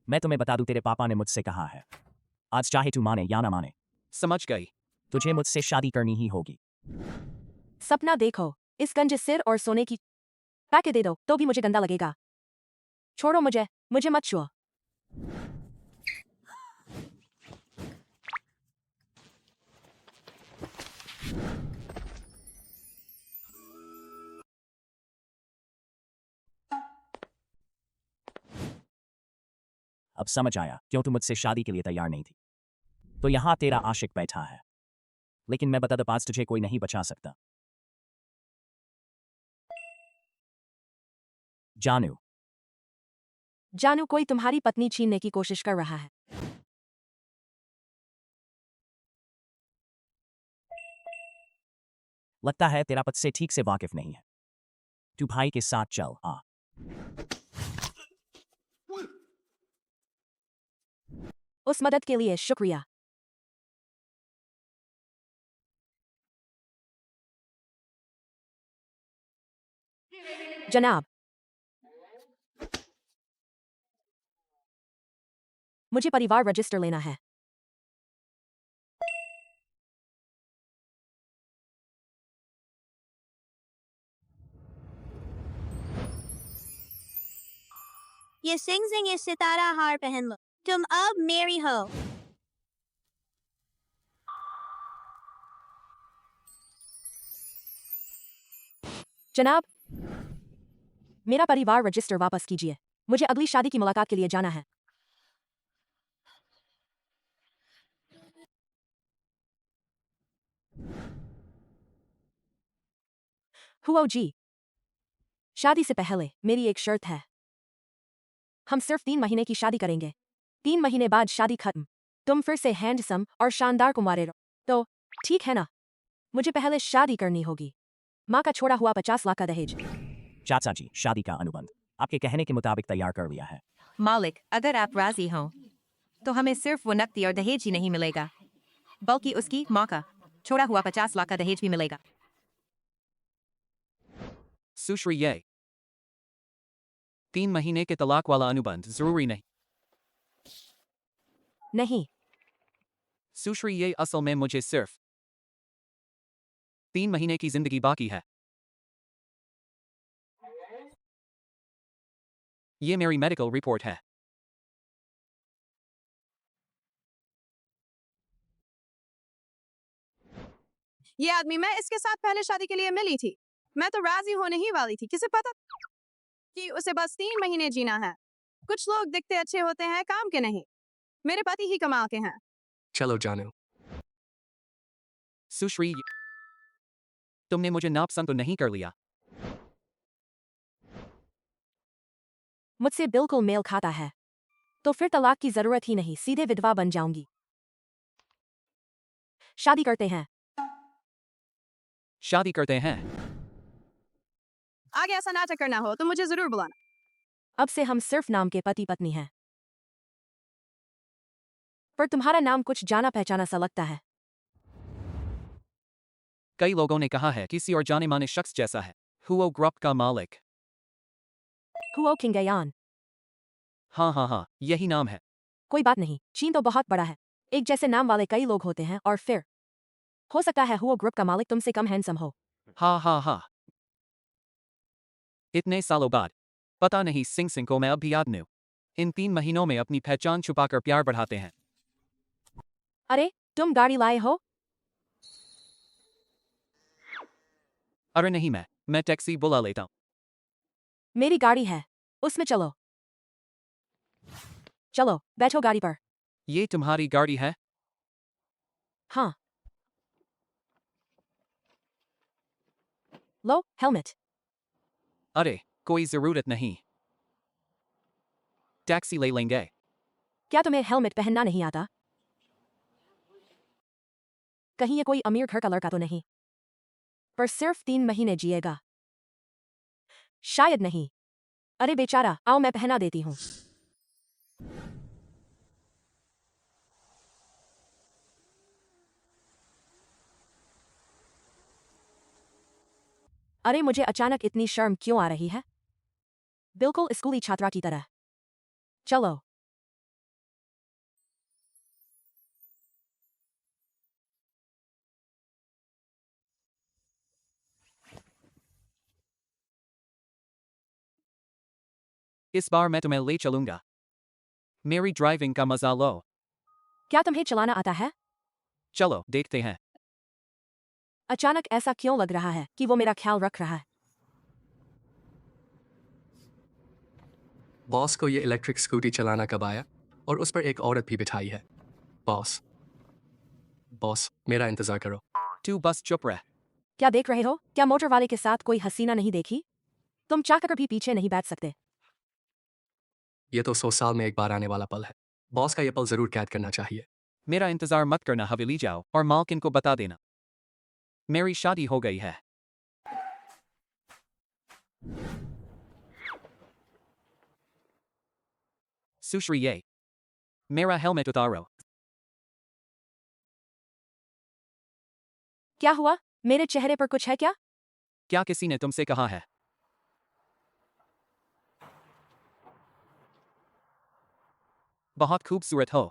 मैं तुम्हें बता दूं, तेरे पापा ने मुझसे कहा है, आज चाहे तू माने या ना माने, समझ गई। तुझे मुझसे शादी करनी ही होगी। सपना देखो, इस गंजे सिर और सोने की पैके दे दो तो भी मुझे गंदा लगेगा। छोड़ो मुझे, मुझे मत छुओ। अब समझ आया क्यों तू मुझसे शादी के लिए तैयार नहीं थी। तो यहां तेरा आशिक बैठा है, लेकिन मैं बता दूं, पास तुझे कोई नहीं बचा सकता। जानू, जानू कोई तुम्हारी पत्नी छीनने की कोशिश कर रहा है। लगता है तेरा पद से ठीक से वाकिफ नहीं है। तू भाई के साथ चल आ। उस मदद के लिए शुक्रिया। जनाब, मुझे परिवार रजिस्टर लेना है। ये सिंग सिंग ये सितारा हार पहन लो, तुम अब मेरी हो। जनाब, मेरा परिवार रजिस्टर वापस कीजिए। मुझे अगली शादी की मुलाकात के लिए जाना है। हुओ जी, शादी से पहले मेरी एक शर्त है। हम सिर्फ 3 महीने की शादी करेंगे। 3 महीने बाद शादी खत्म। तुम फिर से हैंडसम और शानदार कुंवारे रहो। तो ठीक है ना? मुझे पहले शादी करनी होगी। माँ का छोड़ा हुआ 50 लाख का दहेज। चाचा जी, शादी का अनुबंध आपके कहने के मुताबिक तैयार कर लिया है। मालिक, अगर आप राजी हों तो हमें सिर्फ वो नकदी और दहेज ही नहीं मिलेगा, बल्कि उसकी माँ का छोड़ा हुआ 50 लाख का दहेज भी मिलेगा। सुश्री ये 3 महीने के तलाक वाला अनुबंध जरूरी नहीं। नहीं, सुश्री ये असल में मुझे सिर्फ 3 महीने की जिंदगी बाकी है। ये मेरी मेडिकल रिपोर्ट है। ये आदमी, मैं इसके साथ पहले शादी के लिए मिली थी। मैं तो राजी होने ही वाली थी। किसे पता कि उसे बस 3 महीने जीना है। कुछ लोग दिखते अच्छे होते हैं, काम के नहीं। मेरे पति ही कमाल के हैं। चलो जानू। सुश्री, तुमने मुझे नापसंद तो नहीं कर लिया? मुझसे बिल्कुल मेल खाता है। तो फिर तलाक की जरूरत ही नहीं, सीधे विधवा बन जाऊंगी। शादी करते हैं। शादी करते हैं। आगे ऐसा नाटक करना हो तो मुझे जरूर बुलाना। अब से हम सिर्फ नाम के पति पत्नी हैं। पर तुम्हारा नाम कुछ जाना पहचाना सा लगता है। कई लोगों ने कहा है किसी और जाने माने शख्स जैसा है। हुओ ग्रुप का मालिक। हुओ किंगयान। हाँ, यही नाम है। कोई बात नहीं, चीन तो बहुत बड़ा है। एक जैसे नाम वाले कई लोग होते हैं और फिर हो सकता है हुओ ग्रुप का मालिक तुमसे कम हैंडसम हो। हाँ। इतने सालों बाद पता नहीं सिंग सिंग को मैं अब भी याद नहीं। इन 3 महीनों में अपनी पहचान छुपाकर प्यार बढ़ाते हैं। अरे, तुम गाड़ी लाए हो? अरे नहीं, मैं टैक्सी बुला लेता हूँ। मेरी गाड़ी है, उसमें चलो। चलो, बैठो गाड़ी पर। ये तुम्हारी गाड़ी है? हाँ। लो, हेलमेट। अरे, कोई जरूरत नहीं। टैक्सी ले लेंगे। क्या तुम्हें हेलमेट पहनना नहीं आता? कहीं ये कोई अमीर घर का लड़का तो नहीं? पर सिर्फ 3 महीने जिएगा। शायद नहीं। अरे बेचारा, आओ मैं पहना देती हूँ। अरे मुझे अचानक इतनी शर्म क्यों आ रही है? बिल्कुल स्कूली छात्रा की तरह। चलो। इस बार मैं तुम्हें ले चलूंगा। मेरी ड्राइविंग का मजा लो। क्या तुम्हें चलाना आता है? चलो देखते हैं। अचानक ऐसा क्यों लग रहा है कि वो मेरा ख्याल रख रहा है? बॉस को ये इलेक्ट्रिक स्कूटी चलाना कब आया और उस पर एक औरत भी बिठाई है। बॉस बॉस मेरा इंतजार करो। तू बस चुप रह। क्या देख रहे हो? क्या मोटर वाले के साथ कोई हसीना नहीं देखी? तुम चाहकर भी पीछे नहीं बैठ सकते। ये तो 100 साल में एक बार आने वाला पल है। बॉस का ये पल जरूर कैद करना चाहिए। मेरा इंतजार मत करना, हवेली जाओ और मालकिन को बता देना मेरी शादी हो गई है। सुश्री ये मेरा हेलमेट उतारो। क्या हुआ? मेरे चेहरे पर कुछ है क्या? क्या किसी ने तुमसे कहा है? बहुत खूबसूरत हो।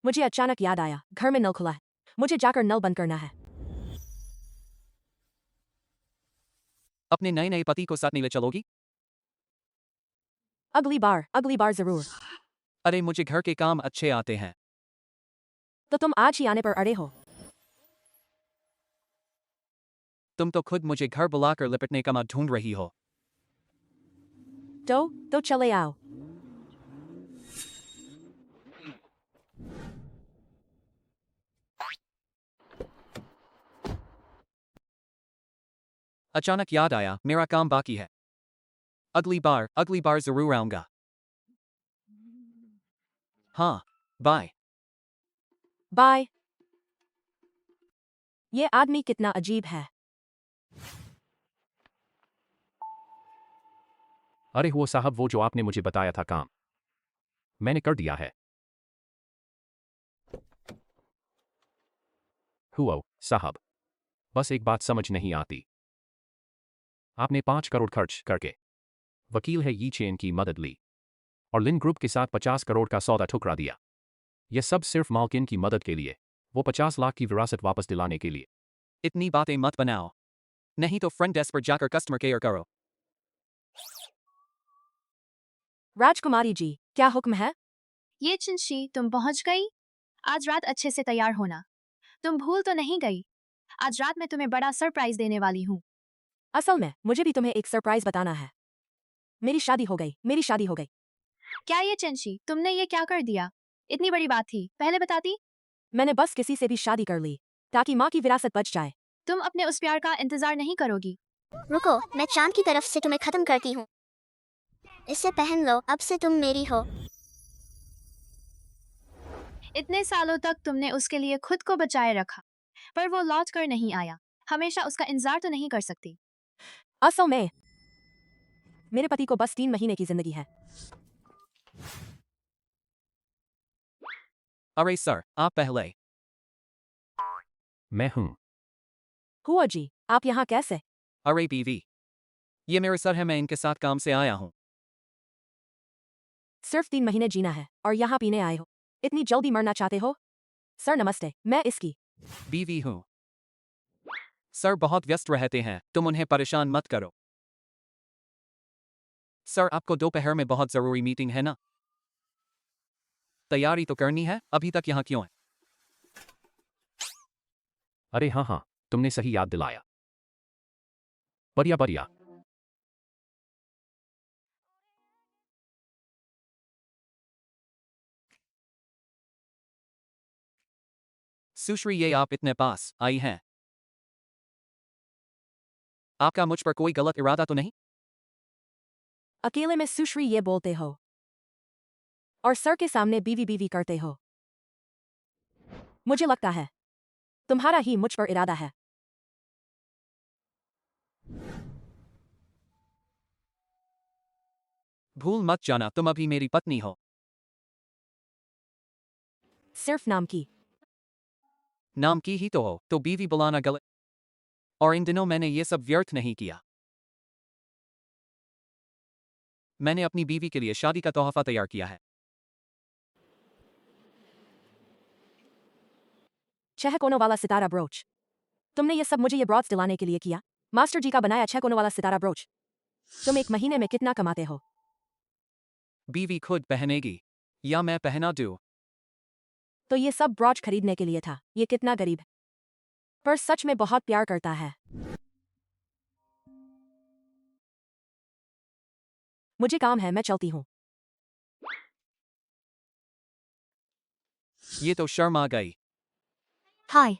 मुझे अचानक याद आया, घर में नल खुला है। मुझे जाकर नल बंद करना है। अपने नए नए पति को साथ नहीं ले चलोगी? अगली बार जरूर। अरे मुझे घर के काम अच्छे आते हैं। तो तुम आज ही आने पर अड़े हो। तुम तो खुद मुझे घर बुलाकर लिपटने का मत ढूंढ रही हो। तो चले आओ। अचानक याद आया, मेरा काम बाकी है। अगली बार जरूर आऊंगा। हाँ, बाय। बाय। ये आदमी कितना अजीब है। अरे हुआ साहब, वो जो आपने मुझे बताया था काम मैंने कर दिया है। हुआ साहब, बस एक बात समझ नहीं आती। आपने 5 करोड़ खर्च करके वकील है यी चेन की मदद ली और लिन ग्रुप के साथ 50 करोड़ का सौदा ठुकरा दिया। यह सब सिर्फ मालकिन की मदद के लिए, वो 50 लाख की विरासत वापस दिलाने के लिए। इतनी बातें मत बनाओ, नहीं तो फ्रंट डेस्क पर जाकर कस्टमर केयर करो। राजकुमारी जी, क्या हुक्म है? ये चिंशी, तुम पहुंच गई? आज रात अच्छे से तैयार होना। तुम भूल तो नहीं गई? आज रात मैं तुम्हें बड़ा सरप्राइज देने वाली हूँ। असल में मुझे भी तुम्हें एक सरप्राइज बताना है। मेरी शादी हो गई। क्या ये चिंशी, तुमने ये क्या कर दिया? इतनी बड़ी बात थी, पहले बताती। मैंने बस किसी से भी शादी कर ली ताकि माँ की विरासत बच जाए। तुम अपने उस प्यार का इंतजार नहीं करोगी? रुको, मैं चांद की तरफ से तुम्हें खत्म करती हूँ। इसे पहन लो, अब से तुम मेरी हो। इतने सालों तक तुमने उसके लिए खुद को बचाए रखा, पर वो लौट कर नहीं आया। हमेशा उसका इंतजार तो नहीं कर सकती। असल में मेरे पति को बस 3 महीने की जिंदगी है। अरे सर, आप पहले। मैं हूं। हुआ जी, आप यहाँ कैसे? अरे बीवी, ये मेरे सर है, मैं इनके साथ काम से आया हूँ। सिर्फ 3 महीने जीना है और यहाँ पीने आए हो? इतनी जल्दी मरना चाहते हो? सर नमस्ते, मैं इसकी बीवी हूँ। सर बहुत व्यस्त रहते हैं, तुम उन्हें परेशान मत करो। सर आपको दोपहर में बहुत जरूरी मीटिंग है ना? तैयारी तो करनी है, अभी तक यहाँ क्यों है? अरे हाँ, तुमने सही याद दिलाया। बढ़िया। सुश्री ये आप इतने पास आई हैं। आपका मुझ पर कोई गलत इरादा तो नहीं? अकेले में सुश्री ये बोलते हो और सर के सामने बीवी करते हो। मुझे लगता है तुम्हारा ही मुझ पर इरादा है। भूल मत जाना, तुम अभी मेरी पत्नी हो। सिर्फ नाम की। नाम की ही तो हो, तो बीवी बुलाना गलत। और इन दिनों मैंने ये सब व्यर्थ नहीं किया। मैंने अपनी बीवी के लिए शादी का तोहफा तैयार किया है। 6 कोनों वाला सितारा ब्रोच। तुमने ये सब मुझे ये ब्रॉड्स दिलाने के लिए किया? मास्टर जी का बनाया 6 कोनों वाला सितारा ब्रोच। तुम एक महीने में कितना कमाते हो? बीवी खुद पहनेगी या मैं पहना दूं? तो ये सब ब्रॉच खरीदने के लिए था। ये कितना गरीब है, पर सच में बहुत प्यार करता है। मुझे काम है, मैं चलती हूँ। ये तो शर्म आ गई। हाय।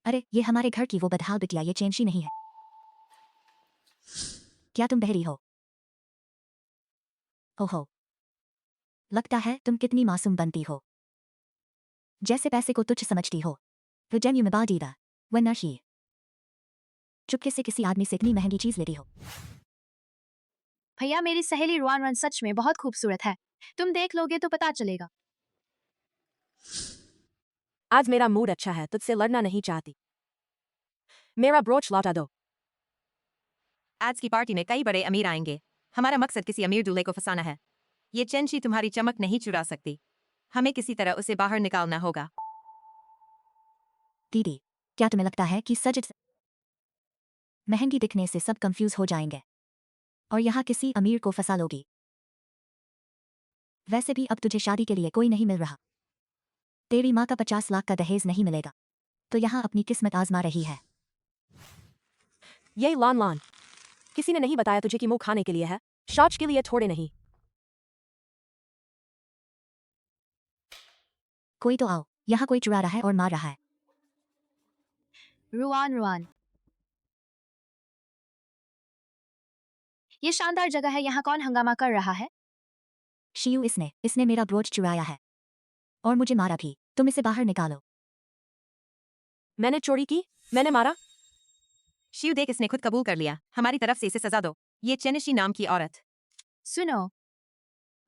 अरे ये हमारे घर की वो बदहाल बिटिया, ये चेंशी नहीं है। क्या तुम बहरी हो? ओहो, लगता है तुम कितनी मासूम बनती हो, जैसे पैसे को तुच्छ समझती हो। Vujenu Mabadida, when ही चुपके से किसी आदमी से इतनी महंगी चीज लेती हो। भैया मेरी सहेली रुआन रुआन सच में बहुत खूबसूरत है, तुम देख लोगे तो पता चलेगा। आज मेरा मूड अच्छा है, तुझसे लड़ना नहीं चाहती। मेरा ब्रोच लौटा दो। आज की पार्टी में कई बड़े अमीर आएंगे। हमारा मकसद किसी अमीर दूल्हे को फंसाना है। ये चेंशी तुम्हारी चमक नहीं चुरा सकती। हमें किसी तरह उसे बाहर निकालना होगा। दीदी, क्या तुम्हें लगता है कि सज महंगी दिखने से सब कंफ्यूज हो जाएंगे और यहाँ किसी अमीर को फंसा लोगी? वैसे भी अब तुझे शादी के लिए कोई नहीं मिल रहा। तेरी माँ का 50 लाख का दहेज नहीं मिलेगा, तो यहाँ अपनी किस्मत आजमा रही है। ये लॉन लॉन, किसी ने नहीं बताया तुझे कि मुंह खाने के लिए है, शौच के लिए थोड़े नहीं। कोई तो आओ, यहाँ कोई चुरा रहा है और मार रहा है। रुआन रुआन, ये शानदार जगह है, यहाँ कौन हंगामा कर रहा है? शियू, इसने मेरा ब्रोच चुराया है और मुझे मारा भी। तुम इसे बाहर निकालो। मैंने चोरी की? मैंने मारा? शिव देख, इसने खुद कबूल कर लिया। हमारी तरफ से इसे सजा दो। ये चेनिशी नाम की औरत। सुनो,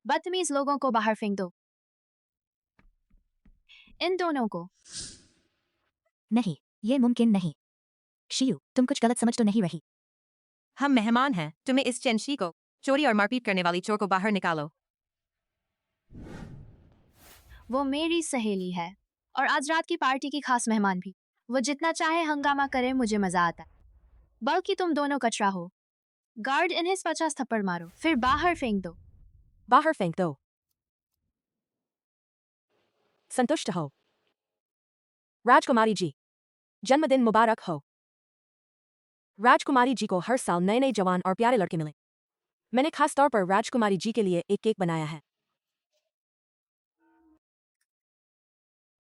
बदतमीज लोगों को बाहर फेंक दो, इन दोनों को। नहीं, ये मुमकिन नहीं। शियू, तुम कुछ गलत समझ तो नहीं रही? हम मेहमान हैं, तुम्हें इस चेंशी को, चोरी और मारपीट करने वाली चोर को बाहर निकालो। वो मेरी सहेली है और आज रात की पार्टी की खास मेहमान भी। वो जितना चाहे हंगामा करे, मुझे मजा आता है। बल्कि तुम दोनों कचरा हो। गार्ड, इन्हें 50 थप्पड़ मारो, फिर बाहर फेंक दो। बाहर फेंक दो। संतुष्ट हो? राजकुमारी जी, जन्मदिन मुबारक हो। राजकुमारी जी को हर साल नए नए जवान और प्यारे लड़के मिले। मैंने खास तौर पर राजकुमारी जी के लिए एक केक बनाया है।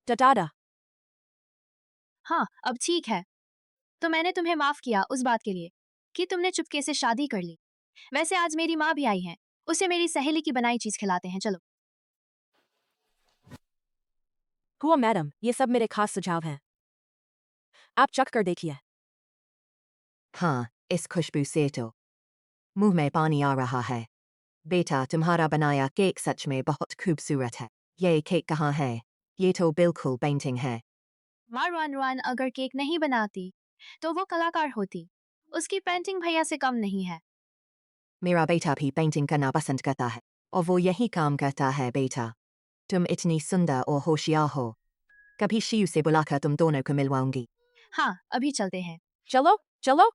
टटाडा। हाँ, अब ठीक है। तो मैंने तुम्हें माफ किया उस बात के लिए कि तुमने चुपके से शादी कर ली। वैसे आज मेरी माँ भी आई है, उसे मेरी सहेली की बनाई चीज खिलाते हैं, चलो। हुआ मैडम, ये सब मेरे खास सुझाव हैं, आप चख कर देखिए। हाँ, इस खुशबू से तो मुंह में पानी आ रहा है। बेटा, तुम्हारा बनाया केक सच में बहुत खूबसूरत है। ये केक कहाँ है? ये तो बिल्कुल पेंटिंग है। माँ रुआन रुआन अगर केक नहीं बनाती तो वो कलाकार होती। उसकी पेंटिंग भैया से कम नहीं है। मेरा बेटा भी पेंटिंग करना पसंद करता है और वो यही काम करता है। बेटा, तुम इतनी सुंदर और होशियार हो। कभी शियू से बुलाकर तुम दोनों को मिलवाऊंगी। हाँ, अभी चलते हैं। चलो चलो।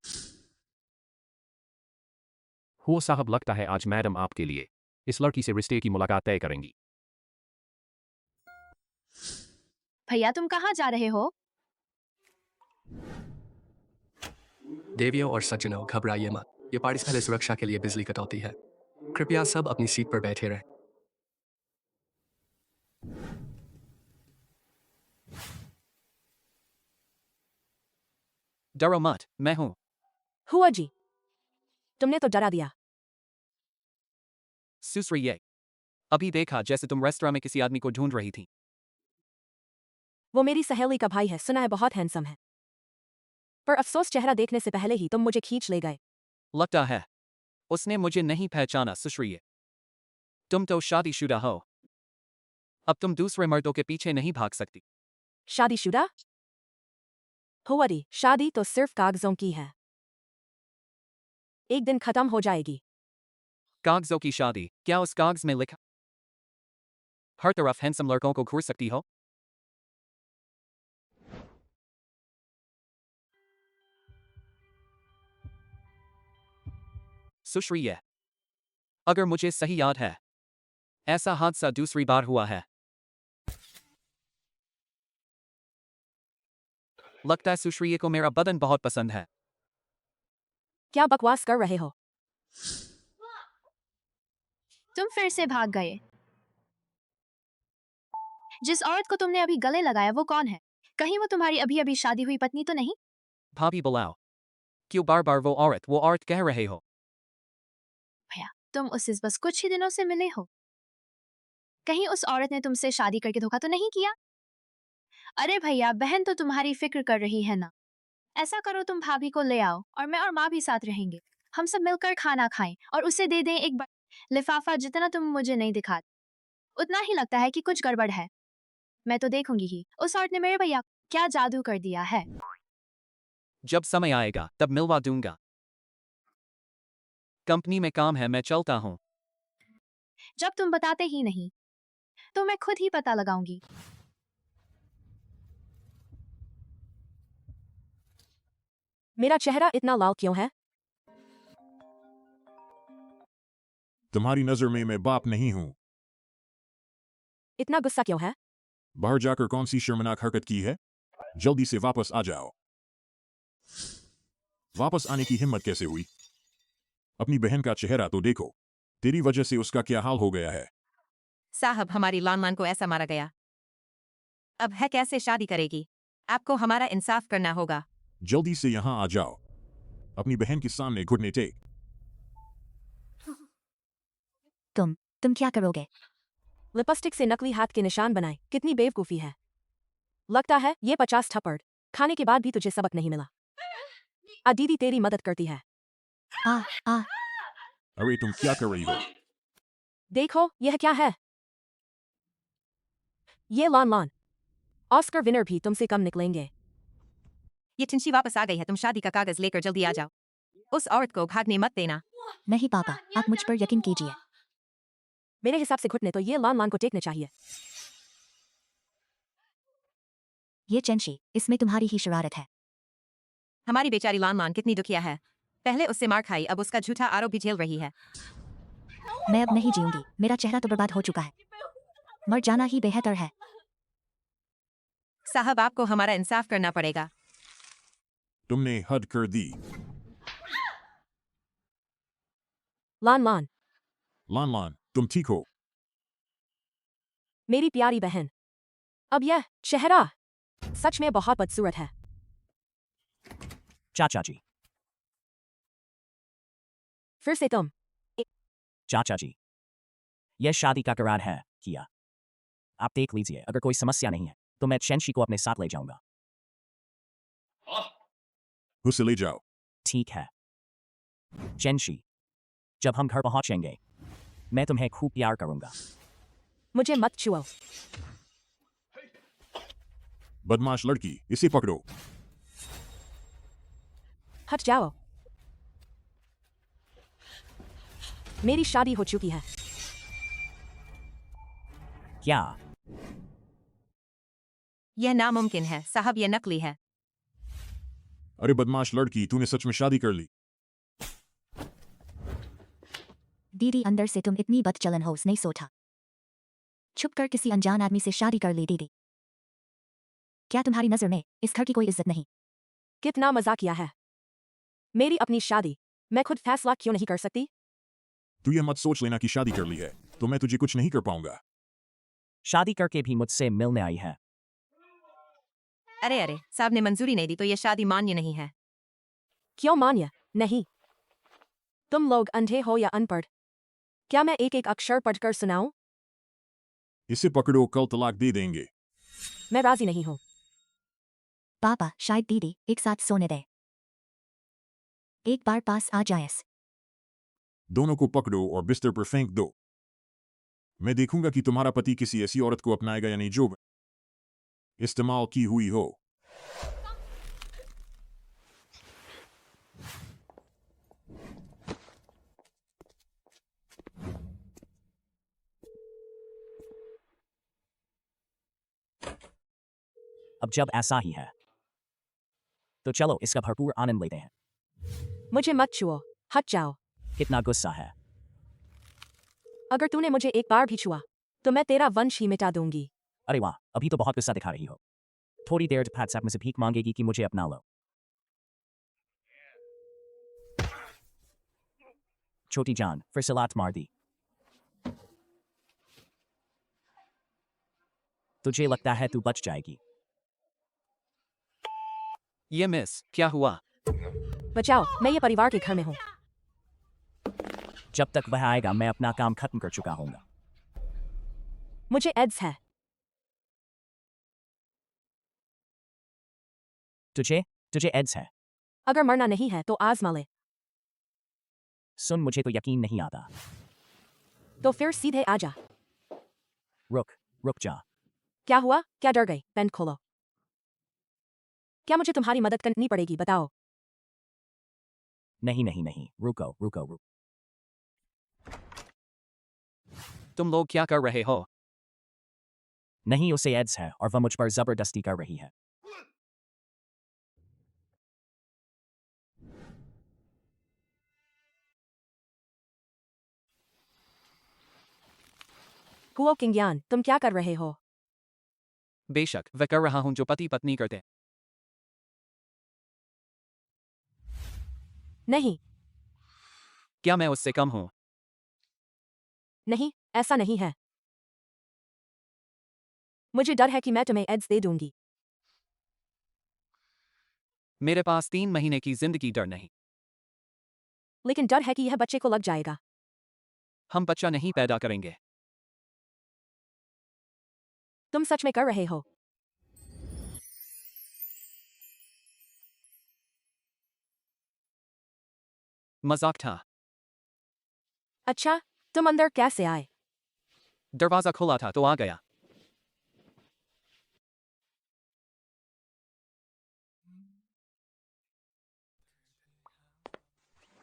हो साहब, लगता है आज मैडम आपके लिए इस लड़की से रिश्ते की मुलाकात तय करेंगी। भैया तुम कहाँ जा रहे हो? देवियों और सज्जनों, घबराइए मत। ये पार्टी से पहले सुरक्षा के लिए बिजली कटौती है। कृपया सब अपनी सीट पर बैठे रहें। डरो मत, मैं हूं। हुआ जी, तुमने तो डरा दिया। सुसरी ये अभी देखा जैसे तुम रेस्टोरेंट में किसी आदमी को ढूंढ रही थी। वो मेरी सहेली का भाई है, सुना है बहुत हैंडसम है, पर अफसोस चेहरा देखने से पहले ही तुम मुझे खींच ले गए। लगता है उसने मुझे नहीं पहचाना। सुश्री, तुम तो शादीशुदा हो। अब तुम दूसरे मर्दों के पीछे नहीं भाग सकती। शादीशुदा? हुआ दी, शादी तो सिर्फ कागजों की है, एक दिन खत्म हो जाएगी। कागजों की शादी? क्या उस कागज में लिखा हर तरफ हैंडसम लड़कों को घूर सकती हो? सुश्री है। अगर मुझे सही याद है, ऐसा हादसा दूसरी बार हुआ है। लगता है सुश्री को मेरा बदन बहुत पसंद है। क्या बकवास कर रहे हो? तुम फिर से भाग गए। जिस औरत को तुमने अभी गले लगाया वो कौन है? कहीं वो तुम्हारी अभी अभी शादी हुई पत्नी तो नहीं? भाभी बुलाओ। क्यों बार बार वो औरत कह रहे हो? भैया, तुम उससे बस कुछ ही दिनों से मिले हो। कहीं उस औरत ने तुमसे शादी करके धोखा तो नहीं किया? अरे भैया, बहन तो तुम्हारी फिक्र कर रही है ना। ऐसा करो, तुम भाभी को ले आओ और मैं और माँ भी साथ रहेंगे। हम सब मिलकर खाना खाएं और उसे दे दें एक लिफाफा। जितना तुम मुझे नहीं दिखाते उतना ही लगता है कि कुछ गड़बड़ है। मैं तो देखूंगी ही उस औरत ने मेरे भैया क्या जादू कर दिया है। जब समय आएगा तब मिलवा दूंगा। कंपनी में काम है, मैं चलता हूँ। जब तुम बताते ही नहीं तो मैं खुद ही पता लगाऊंगी। मेरा चेहरा इतना लाल क्यों है? तुम्हारी नजर में मैं बाप नहीं हूं। इतना गुस्सा क्यों है? बाहर जाकर कौन सी शर्मनाक हरकत की है? जल्दी से वापस आ जाओ। वापस आने की हिम्मत कैसे हुई? अपनी बहन का चेहरा तो देखो। तेरी वजह से उसका क्या हाल हो गया है। साहब, हमारी लॉन को ऐसा मारा गया। अब है कैसे शादी करेगी? आपको हमारा इंसाफ करना होगा। जल्दी से यहां आ जाओ। अपनी बहन के सामने घुटने टेक। तुम क्या करोगे? लिपस्टिक से नकली हाथ के निशान बनाए। कितनी बेवकूफी है। लगता है ये 50 थप्पड़ खाने के बाद भी तुझे सबक नहीं मिला। दीदी तेरी मदद करती है। अरे तुम क्या कर रही हो? देखो यह क्या है? ये लॉन ऑस्कर विनर भी तुमसे कम निकलेंगे। ये चिंची वापस आ गई है। तुम शादी का कागज लेकर जल्दी आ जाओ। उस औरत को भागने मत देना। नहीं पापा, आप मुझ पर यकीन कीजिए। मेरे हिसाब से घुटने तो ये लॉन को टेकने चाहिए। ये चेंशी, इसमें तुम्हारी ही शरारत है। हमारी बेचारी लॉन कितनी दुखिया है। पहले उससे मार खाई, अब उसका झूठा आरोप भी झेल रही है। मैं अब नहीं जीऊंगी। मेरा चेहरा तो बर्बाद हो चुका है। मर जाना ही बेहतर है। साहब, आपको हमारा इंसाफ करना पड़ेगा। तुमने हद कर दी। लॉन तुम ठीक हो? मेरी प्यारी बहन, अब यह चेहरा सच में बहुत बदसूरत है। चाचा जी, फिर से तुम। चाचा जी, यह शादी का करार है किया। आप देख लीजिए, अगर कोई समस्या नहीं है तो मैं चेंशी को अपने साथ ले जाऊंगा। उसे ले जाओ। ठीक है चेंशी, जब हम घर पहुंचेंगे मैं तुम्हें खूब प्यार करूंगा। मुझे मत छुओ। बदमाश लड़की, इसे पकड़ो। हट जाओ। मेरी शादी हो चुकी है। क्या? यह नामुमकिन है साहब, यह नकली है। अरे बदमाश लड़की, तूने सच में शादी कर ली? दीदी, अंदर से तुम इतनी बदचलन हो नहीं सोचा। छुप कर किसी अनजान आदमी से शादी कर ली दीदी। क्या तुम्हारी नजर में इस घर की कोई इज्जत नहीं? कितना मजाकिया है। मेरी अपनी शादी मैं खुद फैसला क्यों नहीं कर सकती? तू ये मत सोच लेना कि शादी कर ली है तो मैं तुझे कुछ नहीं कर पाऊंगा। शादी करके भी मुझसे मिलने आई है। अरे साहब ने मंजूरी नहीं दी तो यह शादी मान्य नहीं है। क्यों मान्य नहीं? तुम लोग अंधे हो या अनपढ़? क्या मैं एक एक अक्षर पढ़कर सुनाऊं? इसे पकड़ो, कल तलाक दे देंगे। मैं राजी नहीं हूं। पापा, शायद दीदी एक साथ सोने दे। एक बार पास आ जाएस। दोनों को पकड़ो और बिस्तर पर फेंक दो। मैं देखूंगा कि तुम्हारा पति किसी ऐसी औरत को अपनाएगा या नहीं जो इस्तेमाल की हुई हो। अब जब ऐसा ही है तो चलो इसका भरपूर आनंद लेते हैं। मुझे मत छुओ, हट जाओ। कितना गुस्सा है। अगर तूने मुझे एक बार भी छुआ तो मैं तेरा वंश ही मिटा दूंगी। अरे वाह, अभी तो बहुत गुस्सा दिखा रही हो। थोड़ी देर व्हाट्सएप में से भीख मांगेगी कि मुझे अपना लो। छोटी जान, फिर से लात मार दी। तुझे लगता है तू बच जाएगी? ये मिस, क्या हुआ? बचाओ, मैं ये परिवार के घर में हूँ। जब तक वह आएगा मैं अपना काम खत्म कर चुका हूँगा। मुझे एड्स है। तुझे एड्स है? अगर मरना नहीं है तो आजमा ले। सुन, मुझे तो यकीन नहीं आता। तो फिर सीधे आजा। रुक जा। क्या हुआ? क्या डर गई? पेन खोलो। क्या मुझे तुम्हारी मदद करनी पड़ेगी? बताओ। नहीं, रुको। तुम लोग क्या कर रहे हो? नहीं, उसे एड्स है और वह मुझ पर जबरदस्ती कर रही है। हुओ किंग्यान, तुम क्या कर रहे हो? बेशक, वह कर रहा हूं जो पति पत्नी करते। नहीं, क्या मैं उससे कम हूं? नहीं, ऐसा नहीं है। मुझे डर है कि मैं तुम्हें एड्स दे दूंगी। मेरे पास 3 महीने की जिंदगी डर नहीं। लेकिन डर है कि यह बच्चे को लग जाएगा। हम बच्चा नहीं पैदा करेंगे। तुम सच में कर रहे हो? मजाक था। अच्छा, तुम अंदर कैसे आए? दरवाजा खुला था तो आ गया।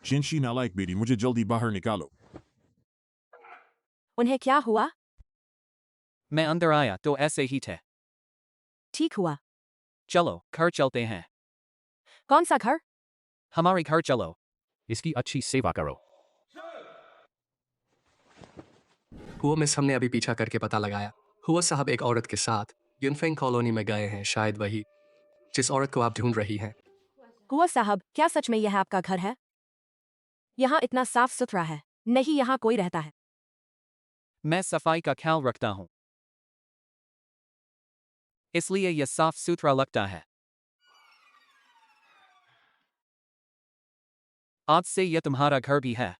चिंशी नालायक बेटी, मुझे जल्दी बाहर निकालो। उन्हें क्या हुआ? मैं अंदर आया तो ऐसे ही थे। ठीक हुआ। चलो, घर चलते हैं। कौन सा घर? हमारे घर चलो। इसकी अच्छी सेवा करो। हुआ मिस, हमने अभी पीछा करके पता लगाया। हुआ साहब एक औरत के साथ यूनफेंग कॉलोनी में गए हैं, शायद वही जिस औरत को आप ढूंढ रही हैं। हुआ साहब, क्या सच में यह आपका घर है? यहाँ इतना साफ सुथरा है। नहीं, यहाँ कोई रहता है। मैं सफाई का ख्याल रखता हूं, इसलिए यह साफ सुथरा लगता है। आज से यह तुम्हारा घर भी है।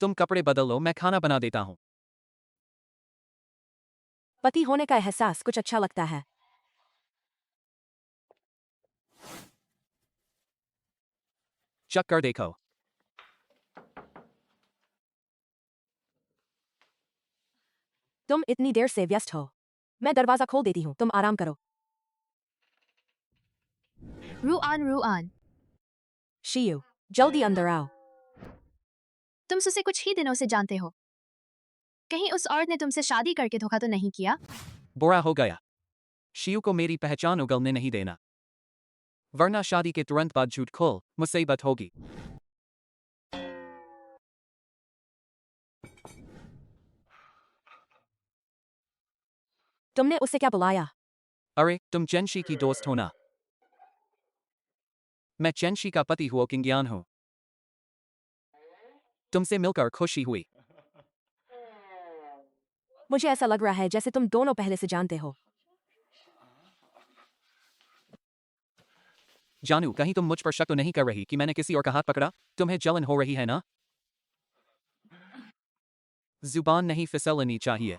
तुम कपड़े बदलो, मैं खाना बना देता हूं। पति होने का एहसास कुछ अच्छा लगता है। चेक कर देखो। तुम इतनी देर से व्यस्त हो। मैं दरवाजा खोल देती हूँ, तुम आराम करो। रुआन, शियू, जल्दी अंदर आओ। तुम उसे कुछ ही दिनों से जानते हो। कहीं उस औरत ने तुमसे शादी करके धोखा तो नहीं किया? बुरा हो गया। शियू को मेरी पहचान उगलने नहीं देना, वरना शादी के तुरंत बाद झूठ खोल मुसीबत होगी। तुमने उसे क्या बुलाया? अरे, तुम चेंशी की दोस्त हो ना? मैं चेंशी का पति हुओ किंग्यान हूं। तुमसे मिलकर खुशी हुई। मुझे ऐसा लग रहा है जैसे तुम दोनों पहले से जानते हो। जानू, कहीं तुम मुझ पर शक तो नहीं कर रही कि मैंने किसी और का हाथ पकड़ा? तुम्हें जलन हो रही है ना? जुबान नहीं फिसलनी चाहिए।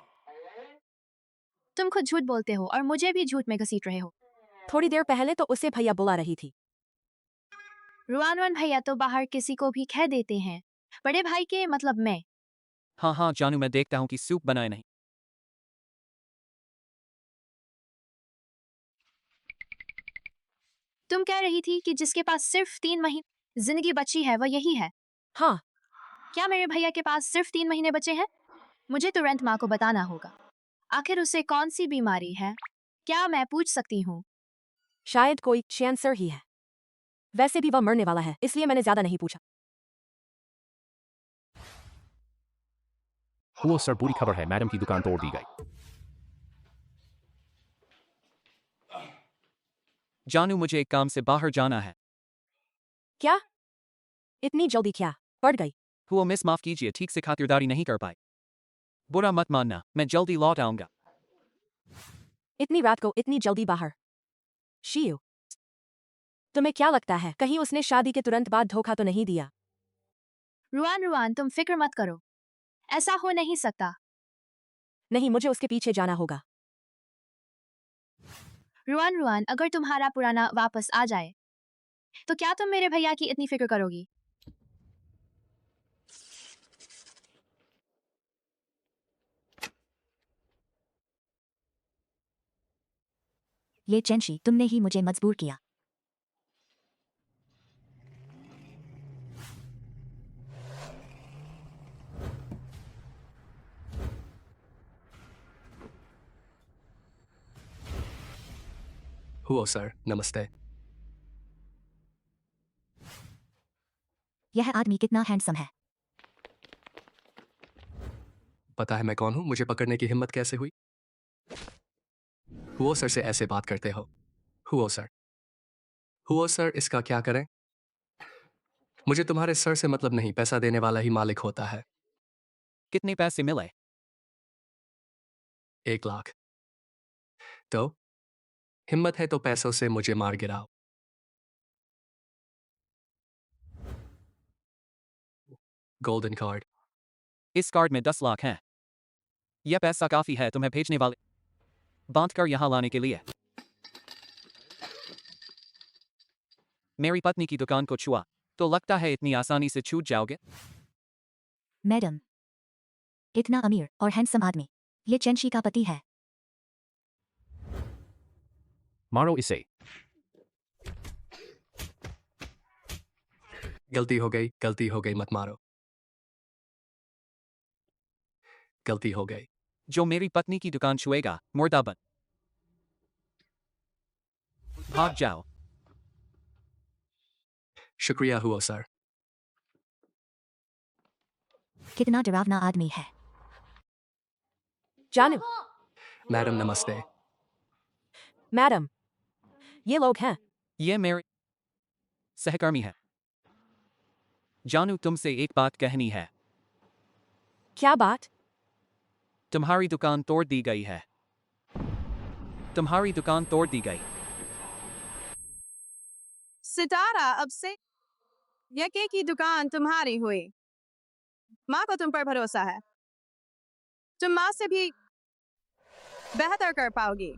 तुम खुद झूठ बोलते हो और मुझे भी झूठ में घसीट रहे हो। थोड़ी देर पहले तो उसे भैया बुला रही थी। रुआन भैया तो बाहर किसी को भी कह देते हैं। बड़े भाई के मतलब मैं। हाँ, जानू, मैं देखता हूं कि सूप बनाए नहीं। तुम कह रही थी कि जिसके पास सिर्फ 3 महीने जिंदगी बची है वह यही है। हाँ। क्या मेरे भैया के पास सिर्फ 3 महीने बचे हैं? मुझे तुरंत माँ को बताना होगा। आखिर उसे कौन सी बीमारी है? क्या मैं पूछ सकती हूँ? शायद कोई कैंसर ही है। वैसे भी वह मरने वाला है, इसलिए मैंने ज्यादा नहीं पूछा। हुआ सर, बुरी खबर है, मैडम की दुकान तोड़ दी गई। जानू, मुझे एक काम से बाहर जाना है। क्या? इतनी जल्दी क्या? पड़ गई? हुआ मिस, माफ कीजिए, ठीक से खातिरदारी नहीं कर पाई। बुरा मत मानना, मैं जल्दी लौट आऊंगा। इतनी रात को इतनी जल्दी बाहर? शियू, तुम्हें क्या लगता है कहीं उसने शादी के तुरंत बाद धोखा तो नहीं दिया? रुआन, तुम फिक्र मत करो, ऐसा हो नहीं सकता। नहीं, मुझे उसके पीछे जाना होगा। रुआन, अगर तुम्हारा पुराना वापस आ जाए तो क्या तुम मेरे भैया की इतनी फिक्र करोगी? ये चेंशी, तुमने ही मुझे मजबूर किया। हुआ सर, नमस्ते। यह आदमी कितना हैंडसम है। पता है मैं कौन हूँ? मुझे पकड़ने की हिम्मत कैसे हुई? हुआ सर से ऐसे बात करते हो? हुआ सर, हुआ सर, इसका क्या करें? मुझे तुम्हारे सर से मतलब नहीं, पैसा देने वाला ही मालिक होता है। कितने पैसे मिले? 1 लाख। तो हिम्मत है तो पैसों से मुझे मार गिराओ। Golden card. इस कार्ड में 10 लाख हैं। यह पैसा काफी है तुम्हें भेजने वाले बांध कर यहाँ लाने के लिए। मेरी पत्नी की दुकान को छुआ तो लगता है इतनी आसानी से छूट जाओगे? मैडम, इतना अमीर और हैंडसम आदमी, ये चेंशी का पति है। मारो इसे। गलती हो गई, गलती हो गई, मत मारो। गलती हो गई। जो मेरी पत्नी की दुकान छुएगा, मुर्दाबन। भाग जाओ। शुक्रिया हुआ सर। कितना डरावना आदमी है। जानू, मैडम नमस्ते। मैडम, ये लोग हैं। ये मेरे सहकर्मी है। जानू, तुमसे एक बात कहनी है। क्या बात? तुम्हारी दुकान तोड़ दी गई है। तुम्हारी दुकान तोड़ दी गई। सितारा, अब से यह केक की दुकान तुम्हारी हुई। माँ को तुम पर भरोसा है, तुम माँ से भी बेहतर कर पाओगी।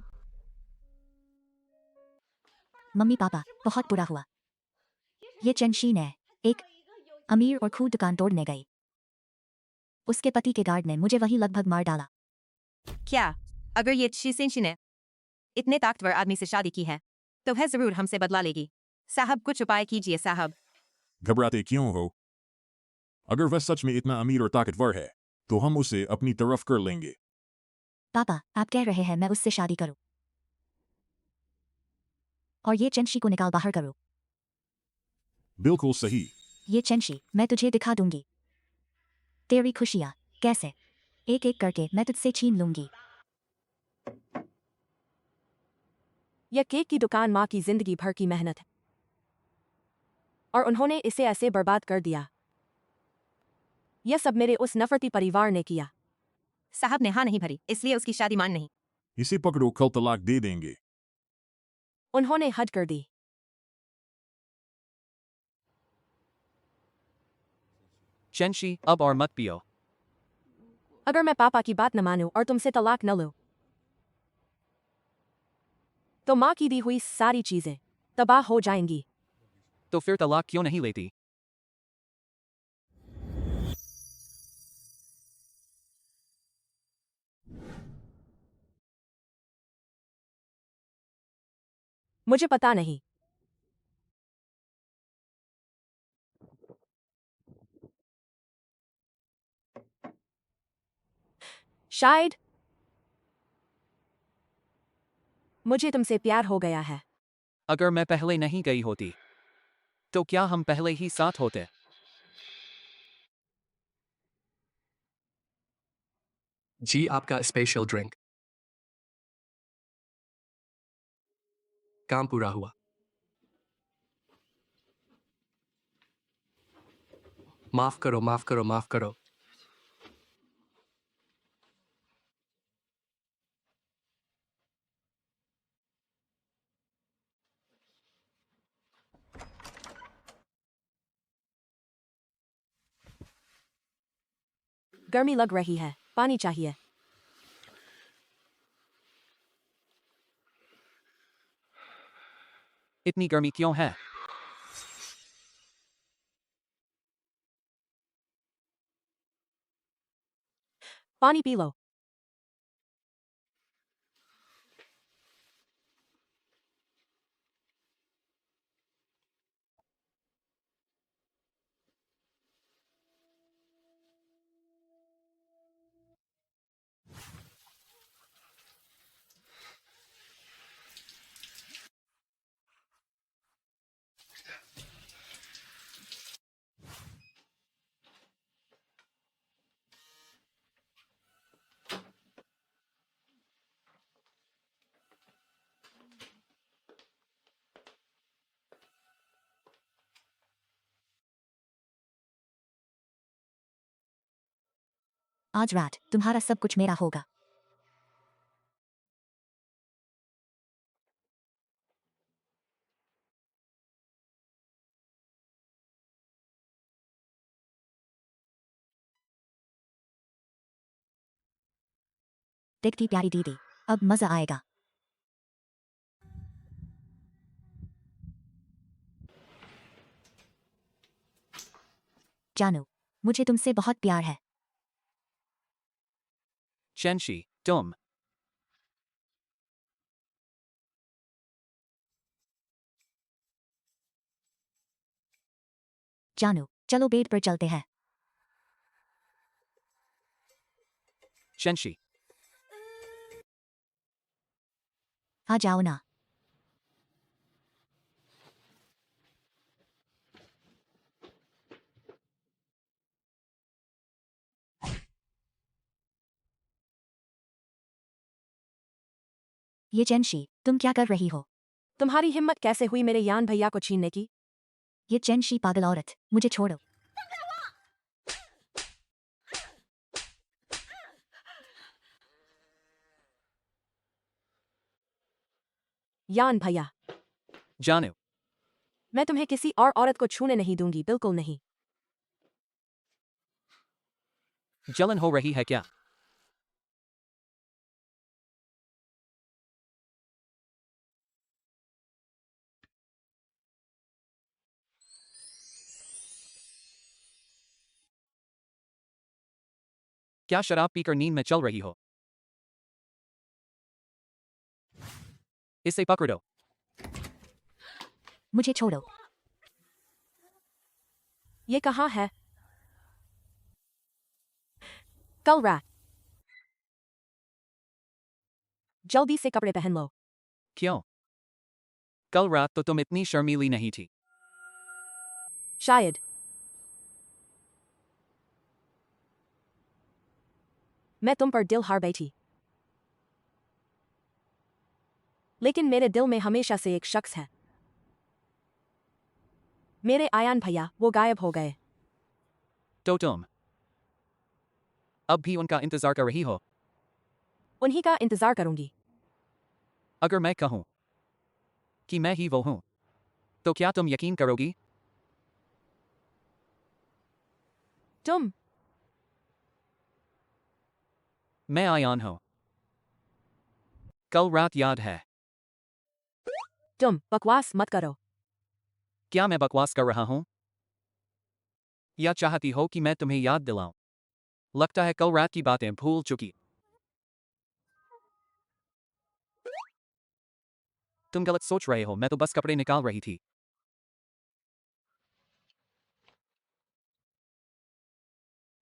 मम्मी पापा, बहुत बुरा हुआ। ये चेंशी ने एक अमीर और खूब दुकान तोड़ने गई। उसके पति के गार्ड ने मुझे वही लगभग मार डाला। क्या अगर ये चेंशी ने इतने ताकतवर आदमी से शादी की है तो वह जरूर हमसे बदला लेगी। साहब, कुछ उपाय कीजिए साहब। घबराते क्यों हो? अगर वह सच में इतना अमीर और ताकतवर है तो हम उसे अपनी तरफ कर लेंगे। पापा, आप कह रहे हैं मैं उससे शादी करूं और ये चेंशी को निकाल बाहर करूं? बिल्कुल सही। ये चेंशी, मैं तुझे दिखा दूंगी तेरी खुशियां कैसे एक एक करके मैं तुझसे छीन लूंगी। यह केक की दुकान माँ की जिंदगी भर की मेहनत है और उन्होंने इसे ऐसे बर्बाद कर दिया। यह सब मेरे उस नफरती परिवार ने किया। साहब ने हाँ नहीं भरी, इसलिए उसकी शादी मान नहीं। इसे पकड़ो, कल तलाक दे देंगे। उन्होंने हद कर दी। चेंशी, अब और मत पियो। अगर मैं पापा की बात न मानूं और तुमसे तलाक न लूं तो माँ की दी हुई सारी चीजें तबाह हो जाएंगी। तो फिर तलाक क्यों नहीं लेती? मुझे पता नहीं। शायद मुझे तुमसे प्यार हो गया है। अगर मैं पहले नहीं गई होती तो क्या हम पहले ही साथ होते? जी आपका स्पेशल ड्रिंक। काम पूरा हुआ। माफ करो, माफ करो, माफ करो। गर्मी लग रही है, पानी चाहिए। इतनी गर्मी क्यों है? पानी पी लो। आज रात तुम्हारा सब कुछ मेरा होगा। दिखती प्यारी दीदी, अब मजा आएगा। जानू, मुझे तुमसे बहुत प्यार है। चेंशी, तुम। जानू, चलो बेड पर चलते हैं। चेंशी, आ जाओ ना। ये चेंशी, तुम क्या कर रही हो? तुम्हारी हिम्मत कैसे हुई मेरे यान भैया को छीनने की? ये चेंशी पागल औरत, मुझे छोड़ो। यान भैया, जानू, मैं तुम्हें किसी और औरत को छूने नहीं दूंगी, बिल्कुल नहीं। जलन हो रही है क्या? क्या शराब पीकर नींद में चल रही हो? इसे पकड़ो। मुझे छोड़ो। ये कहाँ है? कल रात। जल्दी से कपड़े पहन लो। क्यों? कल रात तो तुम इतनी शर्मीली नहीं थी। शायद मैं तुम पर दिल हार बैठी, लेकिन मेरे दिल में हमेशा से एक शख्स है, मेरे आयान भैया। वो गायब हो गए। तो तुम अब भी उनका इंतजार कर रही हो? उन्हीं का इंतजार करूंगी। अगर मैं कहूं कि मैं ही वो हूं, तो क्या तुम यकीन करोगी? तुम मैं आयान हूं। कल रात याद है? तुम बकवास मत करो। क्या मैं बकवास कर रहा हूं? या चाहती हो कि मैं तुम्हें याद दिलाऊं? लगता है कल रात की बातें भूल चुकी। तुम गलत सोच रहे हो, मैं तो बस कपड़े निकाल रही थी।